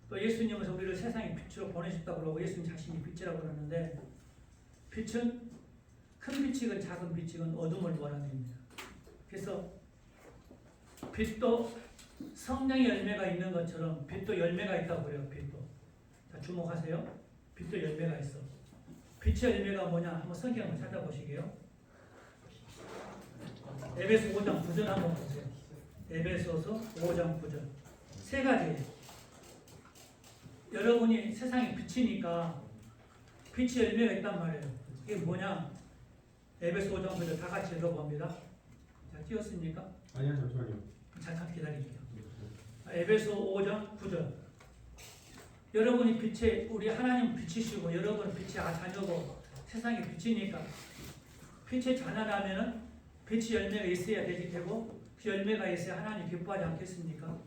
또 예수님은 우리를 세상의 빛으로 보내셨다고 그러고 예수님 자신이 빛이라고 그러는데 빛은 큰 빛이건 작은 빛이건 어둠을 몰아냅니다. 그래서 빛도 성령의 열매가 있는 것처럼 빛도 열매가 있다고 그래요. 빛도. 자, 주목하세요. 빛도 열매가 있어. 빛의 열매가 뭐냐? 한번 성경 한번 찾아보시게요. 에베소 5장 9절 한번 보세요. 에베소서 5장 9절. 세 가지. 여러분이 세상에 빛이니까 빛의 열매가 있단 말이에요. 이게 뭐냐? 에베소 5장 9절 다 같이 읽어봅니다. 자, 띄웠습니까? 아니요, 잠시만요. 잠깐 기다릴게요. 에베소 5장 9절. 여러분이 빛의, 우리 하나님 빛이시고 여러분은 빛의 자녀고 세상에 빛이니까 빛의 자녀라면은 빛의 열매가 있어야 되지 되고 그 열매가 있어야 하나님 기뻐하지 않겠습니까?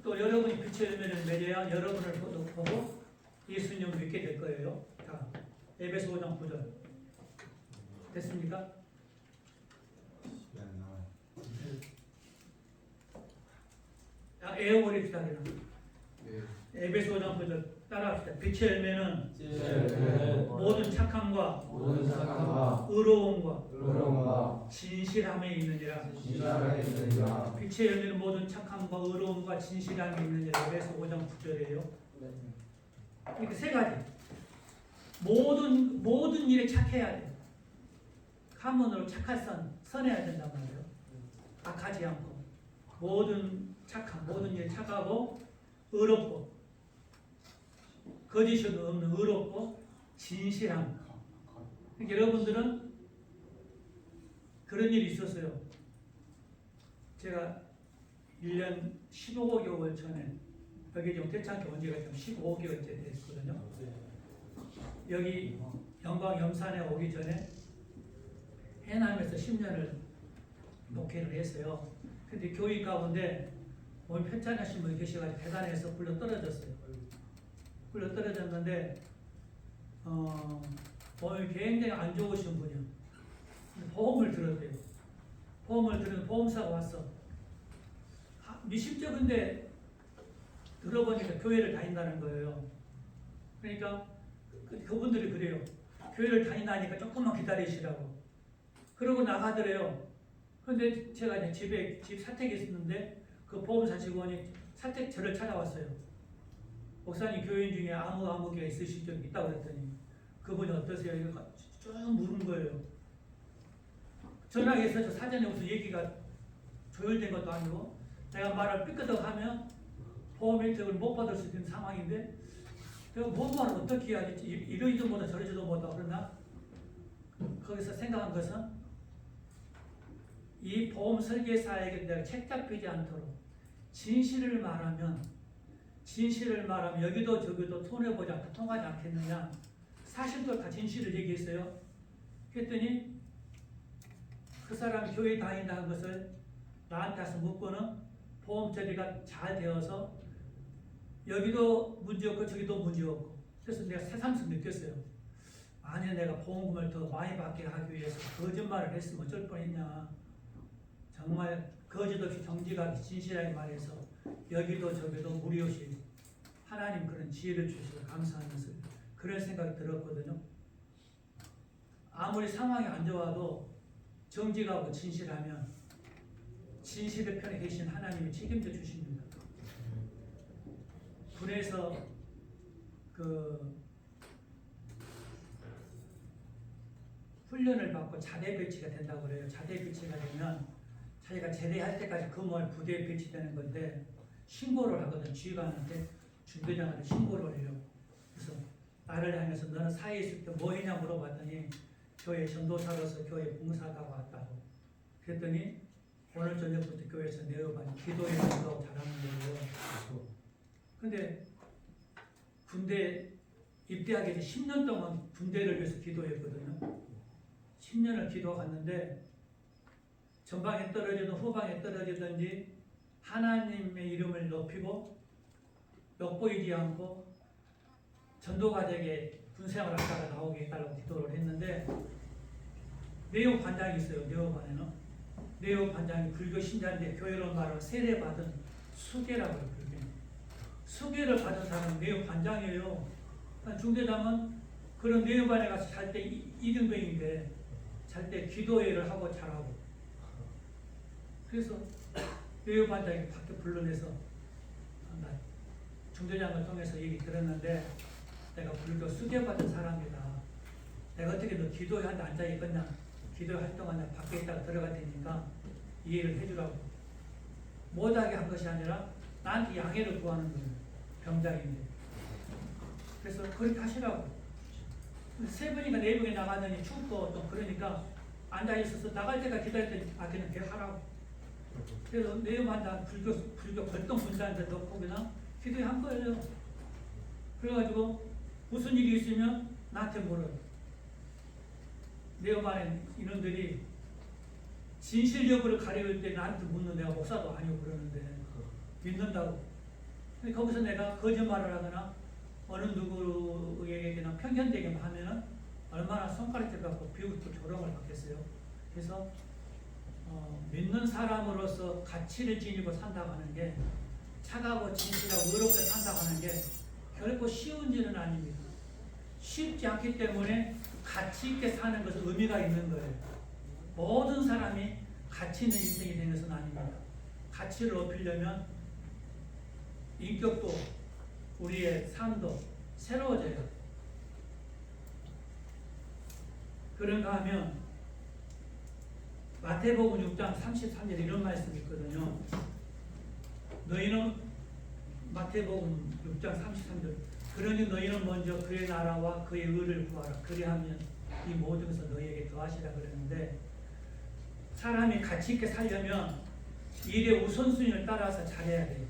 또 여러분이 빛의 열매를 맺어야 여러분을 보고 예수님을 믿게 될 거예요. 자, 에베소 5장 9절 됐습니까? 자, 애호를 기다리라. 에베소 5장 9절 따라합시다. 빛의 열매는 모든 착함과 모든 착함과 의로움과 의로움과 진실함에 있느니라. 진실함에 있느니라. 빛의 열매는 모든 착함과 의로움과 진실함에 있느니라. 에베소 5장 9절이에요. 이렇게 세 가지. 모든 일에 착해야 돼. 한문으로 착한 선해야 된단 말이에요. 악하지 않고 모든 착함, 모든 일에 착하고 의롭고 거짓이 없는 의롭고 진실함. 그러니까 여러분들은 그런 일이 있었어요. 제가 1년 15개월 전에 여기 좀 대창교 온 지가 좀 15개월째 됐거든요. 여기 영광 염산에 오기 전에 해남에서 10년을 목회를 했어요. 근데 교회 가운데 몸이 편찮으신 분이 계셔가지고 계단에서 굴러 떨어졌어요. 굴러 떨어졌는데 몸이 굉장히 안 좋으신 분이요. 보험을 들었대요. 보험을 들은 보험사가 왔어. 미심쩍은데 들어보니까 교회를 다닌다는 거예요. 그러니까 그분들이 그래요. 교회를 다닌다니까 조금만 기다리시라고. 그러고 나가더래요. 그런데 제가 이제 집 사택에 있었는데 그 보험사 직원이 사택 저를 찾아왔어요. 목사님 교인 중에 아무개가 있으실 적 있다고 그랬더니 그분이 어떠세요? 이거 쭉 물은 거예요. 전화해서 저 사전에 무슨 얘기가 조율된 것도 아니고 내가 말을 삐끄덕하면 보험 혜택을 못 받을 수 있는 상황인데 내가 뭔 말을 어떻게 해야 되지? 이러지도 못하 저러지도 못하고 그러나 거기서 생각한 것은 이 보험 설계사에게 내가 책 잡히지 않도록 진실을 말하면 여기도 저기도 손해보지 않고 통하지 않겠느냐. 사실도 다 진실을 얘기했어요. 그랬더니 그 사람이 교회 다닌다는 것을 나한테 와서 묻고는 보험 처리가 잘 되어서 여기도 문제없고 저기도 문제없고 그래서 내가 새삼스럽 느꼈어요. 만약 내가 보험금을 더 많이 받게 하기 위해서 거짓말을 했으면 어쩔 뻔했냐. 정말 거짓 없이 정직하게 진실하게 말해서 여기도 저기도 무리 없이 하나님 그런 지혜를 주셔서 감사하면서 그런 생각이 들었거든요. 아무리 상황이 안 좋아도 정직하고 진실하면 진실의 편에 계신 하나님이 책임져 주십니다. 군에서 그 훈련을 받고 자대 배치가 된다고 그래요. 자대 배치가 되면 자기가 제대할 때까지 그 몸을 부대에 배치되는 건데 신고를 하거든. 지휘관한테 중대장한테 신고를 해요. 그래서 나를 향해서 너는 사회에 있을 때 뭐 했냐 물어봤더니 교회 전도사로서 교회 봉사하다가 왔다고. 그랬더니 오늘 저녁부터 교회에서 내어반 기도에 들어가고 잘하는 거예요. 근데 군대 입대하기 전 10년 동안 군대를 위해서 기도했거든요. 10년을 기도했는데 전방에 떨어지든 후방에 떨어지든지 하나님의 이름을 높이고 욕보이지 않고 전도가족의 군생활을 하다가 나오게 해달라고 기도를 했는데 네오 반장이 있어요. 네오 반에는 네오 반장이 불교 신자인데 교회로 말하면 세례받은 수계라고 해요. 수계를 받은 사람은 네오 반장이에요. 중대장은 그런 네오 반에 가서 잘 때 1인병인데 잘 때 기도회를 하고 잘하고 그래서 네오 반장이 밖에 불러내서 나 중대장을 통해서 얘기 들었는데 내가 불교 수계받은 사람이다. 내가 어떻게 너 기도회 한데 앉아있겠냐. 기도회 활동한 날 밖에 있다가 들어갈 테니까 이해를 해주라고. 못하게 한 것이 아니라 나한테 양해를 구하는 거예요. 병장인데. 그래서 그렇게 하시라고. 세 번인가 네 번에 나가더니 춥고 또 그러니까 앉아있어서 나갈 때까지 기다렸더니 그냥 걔 하라고. 그래서 내일만 불교 벌동 분자한테 넣고 그냥 기도회 한 거예요. 그래가지고 무슨 일이 있으면 나한테 물어요. 내 말에 이놈들이 진실 여부를 가려울 때 나한테 묻는 내가 목사도 아니고 그러는데 믿는다고. 근데 거기서 내가 거짓말을 하거나 어느 누구에게 그냥 편견되게 하면은 얼마나 손가락질 갖고 비웃고 조롱을 받겠어요. 그래서 믿는 사람으로서 가치를 지니고 산다고 하는 게 차가고 진실하고 의롭게 산다고 하는 게 결코 쉬운 일은 아닙니다. 쉽지 않기 때문에 가치 있게 사는 것은 의미가 있는 거예요. 모든 사람이 가치 있는 인생이 되는 것은 아닙니다. 가치를 높이려면 인격도 우리의 삶도 새로워져요. 그런가 하면 마태복음 6장 33절 이런 말씀이 있거든요. 너희는 마태복음 6장 33절 그러니 너희는 먼저 그의 나라와 그의 의를 구하라. 그리하면 이 모든 것을 너희에게 더하시라 그랬는데 사람이 가치 있게 살려면 일의 우선순위를 따라서 잘해야 돼요.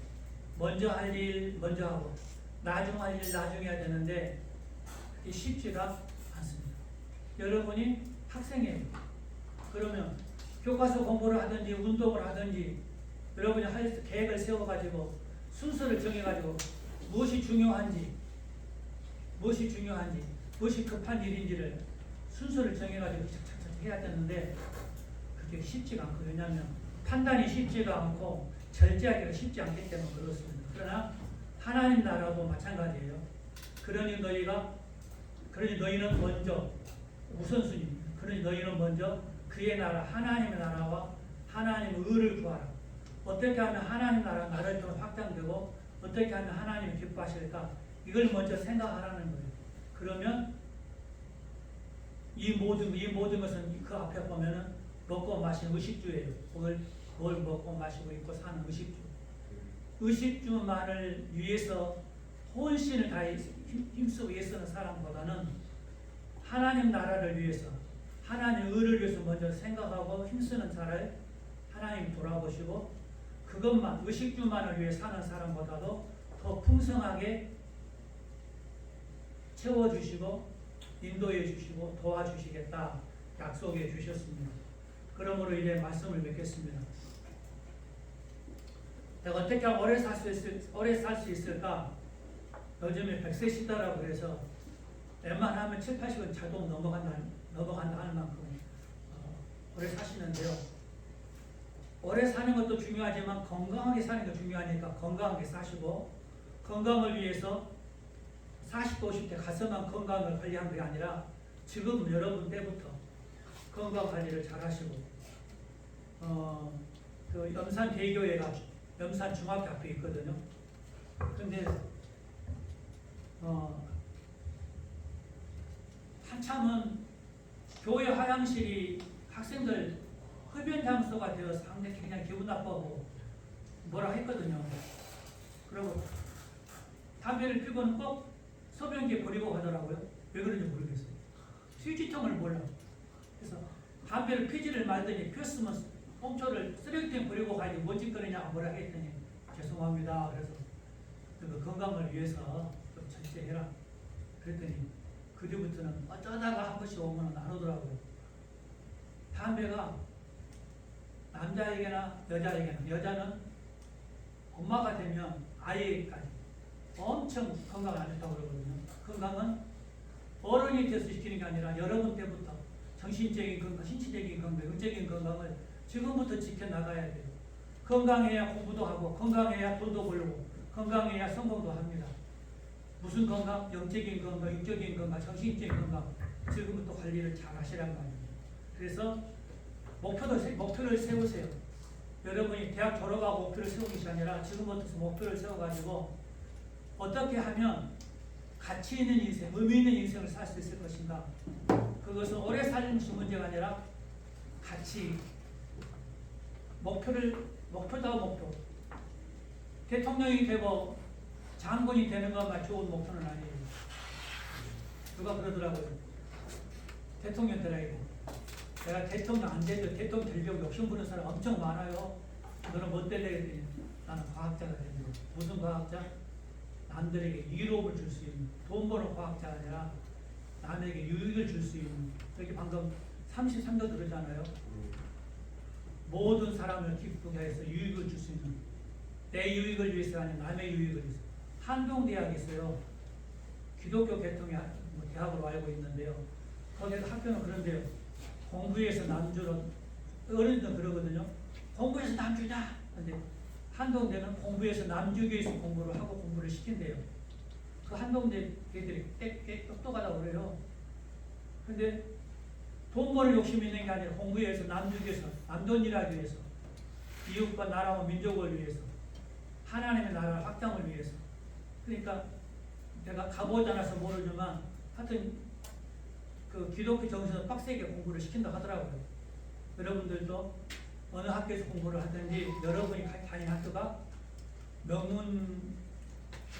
먼저 할 일 먼저 하고 나중 할 일 나중에 해야 되는데 그게 쉽지가 않습니다. 여러분이 학생이에요. 그러면 교과서 공부를 하든지 운동을 하든지 여러분이 할 계획을 세워가지고 순서를 정해가지고 무엇이 중요한지 무엇이 급한 일인지를 순서를 정해가지고 착착착 해야 되는데 그게 쉽지가 않고 왜냐하면 판단이 쉽지가 않고 절제하기가 쉽지 않기 때문에 그렇습니다. 그러나 하나님 나라도 마찬가지예요. 그러니 너희는 먼저 우선순위. 그러니 너희는 먼저 그의 나라 하나님의 나라와 하나님의 의를 구하라. 어떻게 하면 하나님 나라 나를 통해 확장되고 어떻게 하면 하나님이 기뻐하실까? 이걸 먼저 생각하라는 거예요. 그러면 이 모든 것은 그 앞에 보면은 먹고 마시는 의식주예요. 뭘 먹고 마시고 있고 사는 의식주. 의식주만을 위해서 혼신을 다해 힘쓰고 애쓰는 사람보다는 하나님 나라를 위해서 하나님 의를 위해서 먼저 생각하고 힘쓰는 자를 하나님 돌아보시고 그것만 의식주만을 위해 사는 사람보다도 더 풍성하게 채워주시고 인도해 주시고 도와주시겠다 약속해 주셨습니다. 그러므로 이제 말씀을 맺겠습니다. 내가 어떻게 하면 오래 살 수 있을까? 요즘에 100세 시대라고 해서 웬만하면 7, 80은 자동 넘어간다 하는 만큼 오래 사시는데요. 오래 사는 것도 중요하지만 건강하게 사는 게 중요하니까 건강하게 사시고 건강을 위해서 40대, 50대 가서만 건강을 관리한 게 아니라 지금 여러분 때부터 건강 관리를 잘 하시고 그 염산 대교회가 염산 중학교 앞에 있거든요. 근데 한참은 교회 화장실이 학생들 흡연 장소가 되어서 상당히 굉장히 기분 나빠하고 뭐라 했거든요. 그리고 담배를 피고는 꼭 소변기에 버리고 가더라고요. 왜 그런지 모르겠어요. 휴지통을 몰라. 그래서 담배를 피지를 말더니 피웠으면 꽁초를 쓰레기통에 버리고 가야지 뭔 짓거리냐 뭐라 했더니 죄송합니다. 그래서 그 건강을 위해서 좀 절제해라. 그랬더니 그 뒤부터는 어쩌다가 한 번씩 오면 안 오더라고요. 담배가 남자에게나 여자에게나, 여자는 엄마가 되면 아이까지 엄청 건강 안 좋다고 그러거든요. 건강은 어른이 돼서 지키는 게 아니라 여러분 때부터 정신적인 건강, 신체적인 건강, 영적인 건강을 지금부터 지켜나가야 돼요. 건강해야 공부도 하고, 건강해야 돈도 벌고, 건강해야 성공도 합니다. 무슨 건강? 영적인 건강, 육적인 건강, 정신적인 건강. 지금부터 관리를 잘 하시란 말이에요. 그래서 목표를 세우세요. 여러분이 대학 졸업하고 목표를 세우는 것이 아니라 지금부터 목표를 세워가지고 어떻게 하면 가치 있는 인생, 의미 있는 인생을 살 수 있을 것인가. 그것은 오래 사는 것이 문제가 아니라 가치, 목표다운 목표. 대통령이 되고 장군이 되는 것만 좋은 목표는 아니에요. 누가 그러더라고요. 대통령 되라 이거. 내가 대통령 안 돼도 대통령 되려고 욕심 부는 사람 엄청 많아요. 너는 못 될래 그랬더니 나는 과학자가 된다. 무슨 과학자? 남들에게 이로움을 줄 수 있는, 돈 버는 과학자가 아니라 남에게 유익을 줄 수 있는. 여기 방금 33조 들었잖아요. 모든 사람을 기쁘게 해서 유익을 줄 수 있는, 내 유익을 위해서가 아니라 남의 유익을 위해서. 한동대학이 있어요. 기독교 계통의 대학으로 알고 있는데요. 거기서 학교는 그런데요. 공부에서 남주는, 어른들은 그러거든요. 공부에서 남주냐? 근데 한동대는 공부에서 남주기 위해서 공부를 하고 공부를 시킨대요. 그 한동대 애들이 꽤 똑똑하다고 그래요. 근데 돈 버는 욕심이 있는 게 아니라 공부에 의해서 남주기 위해서, 남존일하기 위해서, 이웃과 나라와 민족을 위해서, 하나님의 나라 확장을 위해서. 그러니까 내가 가보지 않아서 모르지만 하여튼 그 기독교 정신을 빡세게 공부를 시킨다고 하더라고요. 여러분들도 어느 학교에서 공부를 하든지 여러분이 다니는 학교가 명문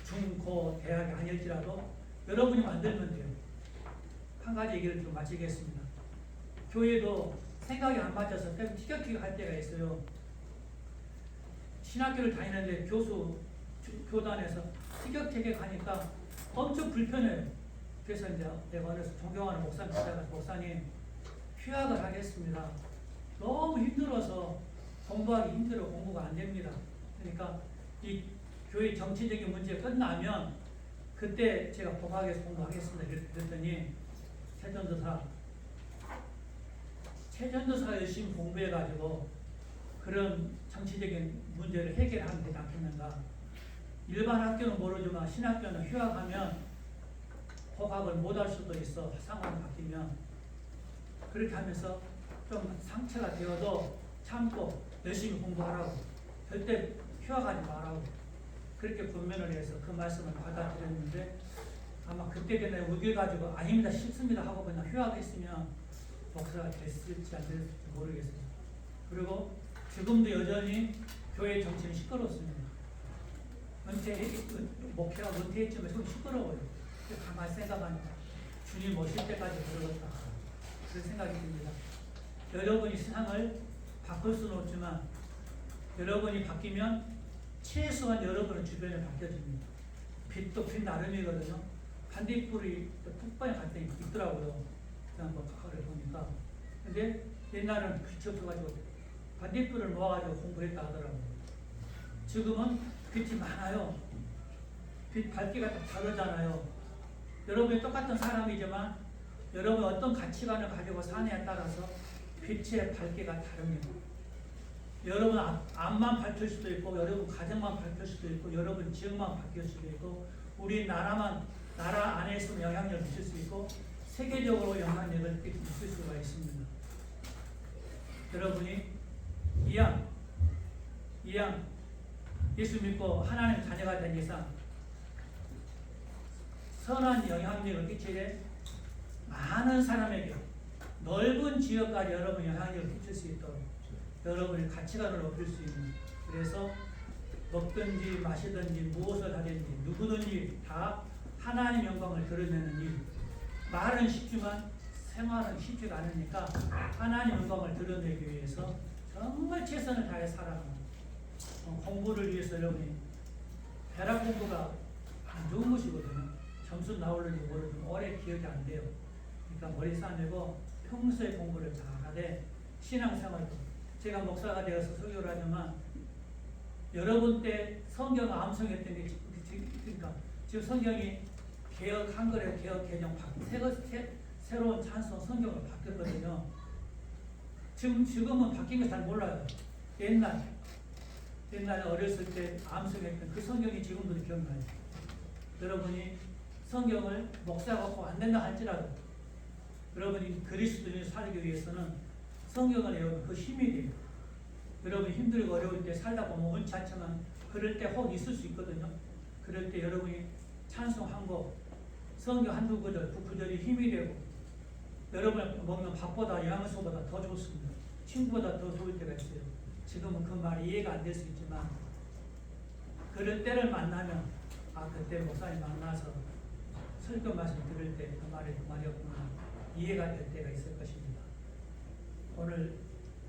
중고 대학이 아닐지라도 여러분이 만들면 돼요. 한 가지 얘기를 좀 마치겠습니다. 교회도 생각이 안 맞아서 티격태격할 때가 있어요. 신학교를 다니는데 교단에서 티격태격하니까 엄청 불편해요. 그래서 이제 내가 어려서 존경하는 목사님 찾아가서 목사님 휴학을 하겠습니다. 너무 힘들어서 공부하기 힘들어 공부가 안 됩니다. 그러니까 이 교회 정치적인 문제가 끝나면 그때 제가 복학해서 공부하겠습니다. 그랬더니 최전도사가 열심히 공부해가지고 그런 정치적인 문제를 해결하면 되지 않겠는가. 일반 학교는 모르지만 신학교는 휴학하면 복학을 못할 수도 있어. 상황이 바뀌면. 그렇게 하면서 좀 상처가 되어도 참고 열심히 공부하라고. 절대 휴학하지 말라고. 그렇게 권면을 해서 그 말씀을 받아들였는데 아마 그때 그날 우겨가지고 아닙니다 싫습니다 하고 그냥 휴학했으면 목사가 됐을지 안 됐을지 모르겠어요. 그리고 지금도 여전히 교회 정치는 시끄럽습니다. 목회가 은퇴했지만 좀 시끄러워요. 가만히 생각하니까 주님 오실 때까지 그러겠다. 그런 생각이 듭니다. 여러분이 세상을 바꿀 수는 없지만 여러분이 바뀌면 최소한 여러분의 주변에 바뀌어집니다. 빛도 빛 나름이거든요. 반딧불이 푹방에 갈 때 있더라고요. 그냥 가까이를 보니까. 근데 옛날에는 빛이 없어가지고 반딧불을 모아가지고 공부했다 하더라고요. 지금은 빛이 많아요. 빛 밝기가 다르잖아요. 여러분이 똑같은 사람이지만 여러분 어떤 가치관을 가지고 사느냐에 따라서 빛의 밝기가 다릅니다. 여러분 앞만 밝힐 수도 있고 여러분 가정만 밝힐 수도 있고 여러분 지역만 바뀔 수도 있고 우리 나라 안에서 영향력을 미칠 수 있고 세계적으로 영향력을 미칠 수가 있습니다. 여러분이 이왕 예수 믿고 하나님 자녀가 된 이상 선한 영향력을 끼치되 많은 사람에게 넓은 지역까지 여러분 영향력을 끼칠 수 있도록 여러분의 가치관을 높일 수 있는, 그래서 먹든지 마시든지 무엇을 하든지 누구든지 다 하나님 영광을 드러내는 일. 말은 쉽지만 생활은 쉽지가 않으니까 하나님 영광을 드러내기 위해서 정말 최선을 다해 살아가는, 공부를 위해서 여러분이 대학 공부가 안 좋은 것이거든요. 점수 나오는지 모르지만 오래 기억이 안 돼요. 그러니까 머리 싸매고 평소에 공부를 잘하되 신앙생활도, 제가 목사가 되어서 설교를 하지만 여러분 때 성경 암송했던 게, 그러니까 지금 성경이 개혁 한글의 개혁 개정 새로운 찬송 성경으로 바뀌었거든요. 지금은 바뀐 거 잘 몰라요. 옛날에 어렸을 때 암송했던 그 성경이 지금도 기억나요. 여러분이 성경을 목사가 꼭 안 된다 할지라도 여러분이 그리스도인을 살기 위해서는 성경을 외우면 그 힘이 돼요. 여러분이 힘들고 어려울 때 살다 보면 원치 않지만 그럴 때 혹 있을 수 있거든요. 그럴 때 여러분이 찬송 한 곡, 성경 한두 구절, 그 구절이 힘이 되고, 여러분 먹는 밥보다 영양소보다 더 좋습니다. 친구보다 더 좋을 때가 있어요. 지금은 그 말이 이해가 안 될 수 있지만 그럴 때를 만나면 그때 목사님 만나서 설교 말씀 들을 때 그 말이 그 말이었구나 이해가 될 때가 있을 것입니다. 오늘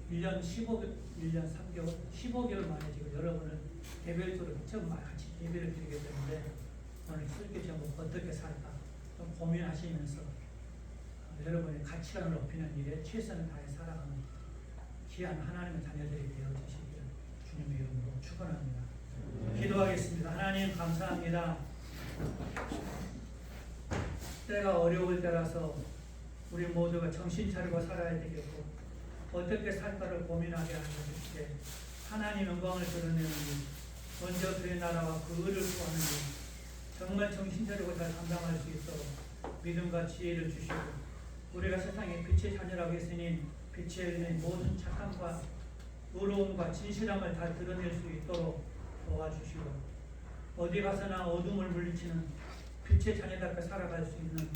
1년 3개월, 15개월 만에 지금 여러분을 개별적으로 처음 같이 예배를 드리게 되는데 오늘 설교 제목 어떻게 살까 좀 고민하시면서 여러분의 가치관을 높이는 일에 최선을 다해 살아가는 귀한 하나님의 자녀들이 되어주시기를 주님의 이름으로 축원합니다. 기도하겠습니다. 하나님 감사합니다. 때가 어려울 때라서 우리 모두가 정신 차리고 살아야 되겠고 어떻게 살까를 고민하게 하는 때 하나님 영광을 드러내는 일, 먼저 그의 나라와 그 의를 구하는 일, 정말 정신 차리고 잘 감당할 수 있도록 믿음과 지혜를 주시고 우리가 세상의 빛의 자녀라고 했으니 빛에 있는 모든 착함과 의로움과 진실함을 다 드러낼 수 있도록 도와주시고 어디 가서나 어둠을 물리치는 빛의 자녀답게 살아갈 수 있는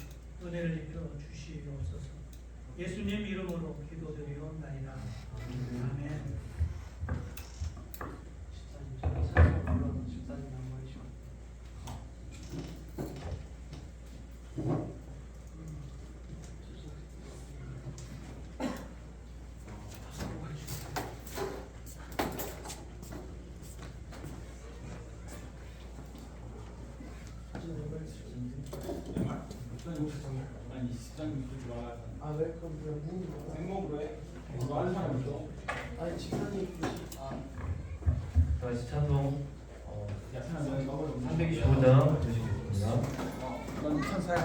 은혜를 입혀 주시옵소서. 예수님 이름으로 기도드리옵나이다. 아멘. 아니 시장님 좀 좋아. 왜 그럼 왜 묻는 거야? 생목으로 해. 이거 하는 사람 있어? 아니 집사님 다시 찬송 야 사람 너는 너무 325장 보시겠습니다. 넌 천사야.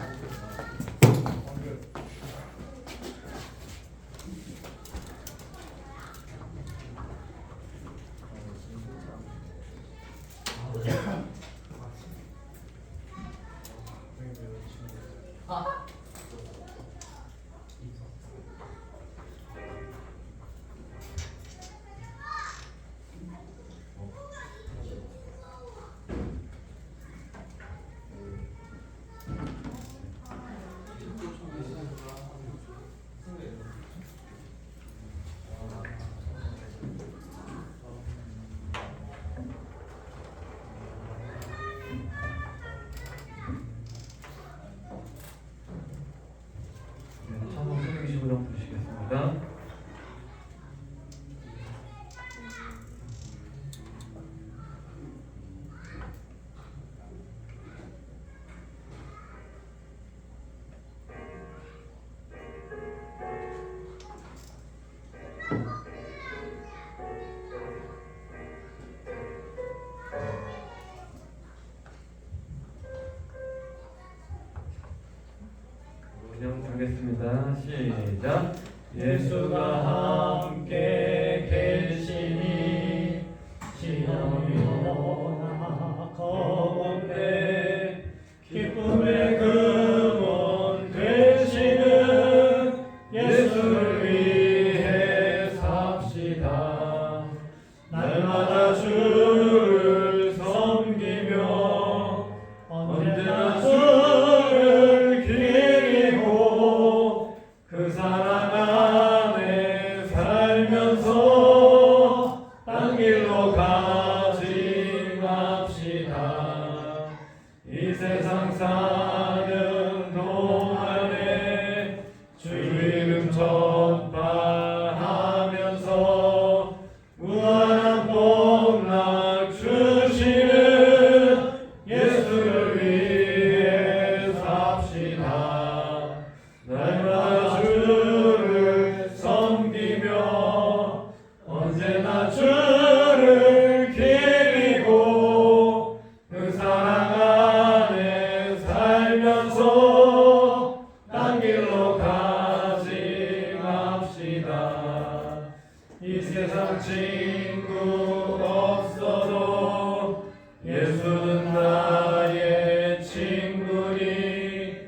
찬송 325장 보시겠습니다. 하겠습니다. 시작. 예수가 함께 계시니 시험이오나 검은데 기쁨의 근원 되시는 예수를 위해 삽시다. 날마다 주를 섬기며 언제나 주를 기리고 그 사랑 안에 살면서 갑시다. 이 세상 사는 동안에 주 이름 전파하면서 무한한 복락 주시는 예수를 위해 삽시다. 날마다 주를 섬기며 언제나 주를 기리고 그 사랑 안에 살면서 딴 길로 가지 맙시다. 이 세상 친구 없어도 예수는 나의 친구니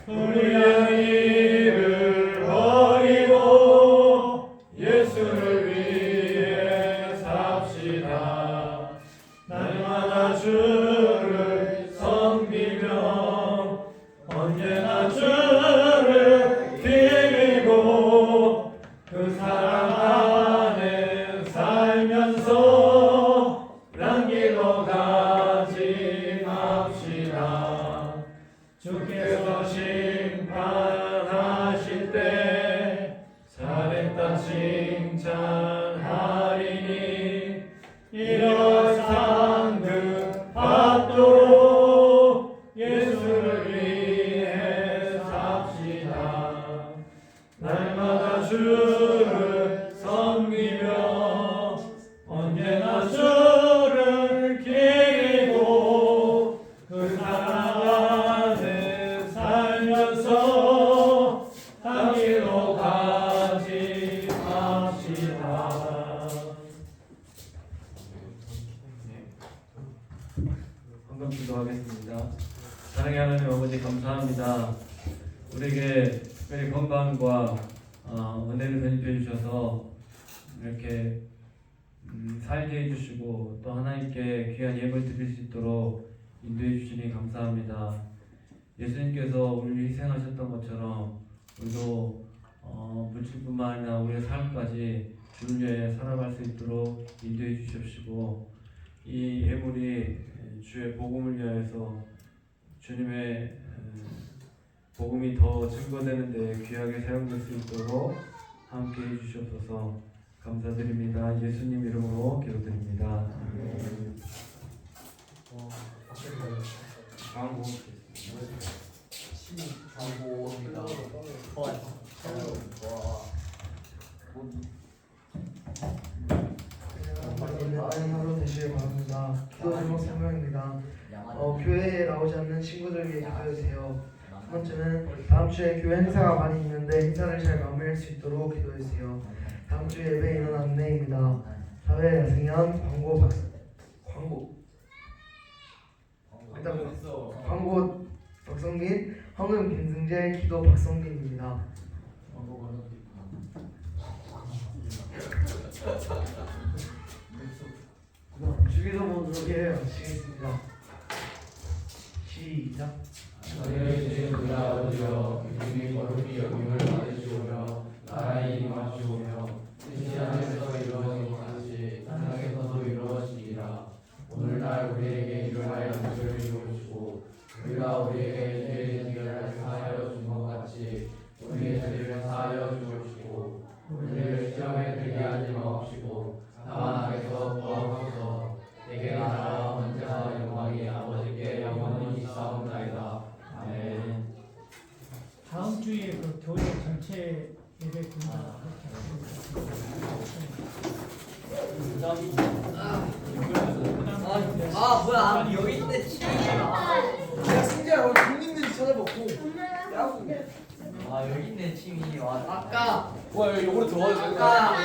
불의한 일을 버리고 예수를 위해 삽시다. 날마다 주를 섬기며 언제나 주를 기리고 그 사랑 안에 살면서 딴 길로 가지 맙시다. 주께서 심판하실 때 잘했다 칭찬하리니 이런 상급 받도록 예수를 위해 삽시다. 날마다 주를 섬기며 언제나 주를 기리고 그 사랑 안에 살면서 딴 길로 가지 맙시다. 방금 기도하겠습니다. 사랑의 하나님 아버지 감사합니다. 우리에게 특별히 건강과 은혜를 전입해 주셔서 이렇게 살게 해주시고 또 하나님께 귀한 예배를 드릴 수 있도록 인도해 주시니 감사합니다. 예수님께서 우리를 희생하셨던 것처럼 우리도 물질뿐만 아니라 우리의 삶까지 주를 위해 살아갈 수 있도록 인도해 주십시고 이 예물이 주의 복음을 위하여서 주님의 복음이 더 증거되는 데 귀하게 사용될 수 있도록 함께 해주시옵소서. 감사드립니다. 예수님 이름으로 기도드립니다. 광고입니다. 많은 하루 되시길 바랍니다. 기도 제목 설명입니다. 교회에 나오지 않는 친구들 위해 기도해주세요. 첫 번째는 다음 주에 교회 행사가 많이 있는데 행사를 잘 마무리할 수 있도록 기도해주세요. 다음 주 예배 인원 안내입니다. 사회 야생연 광고 박성민, 황금 김승재, 기도 박성민입니다. 주기도 모두 마치겠습니다. 시작. 하늘에 계신 우리 아버지여 이름이 거룩히 여김을 받으시오며 나라의 임하시오며 뜻이 하늘에서 이루어진 같이 땅에서도 이루어지리라. 오늘날 우리에게 일용할 양식을 주옵시고 우리가 우리에게 죄를 지게 사하여 준 것 같이 우리의 죄를 사하여 주옵시고 우리를 시험에 들게 하지 마옵시고 다만 악에서 구하옵소서. 내게 나라와 권세와 영광이 아버지께 영원히 있사옵나이다. 아멘. 다음 주에 그 교회 전체 예배 군사 뭐야 여기 있네 야 승재야 우리 돈 있는지 찾아봤고 야구 여기 있네 침이 아까 와, 여기 요거로 들어가도 되는 아까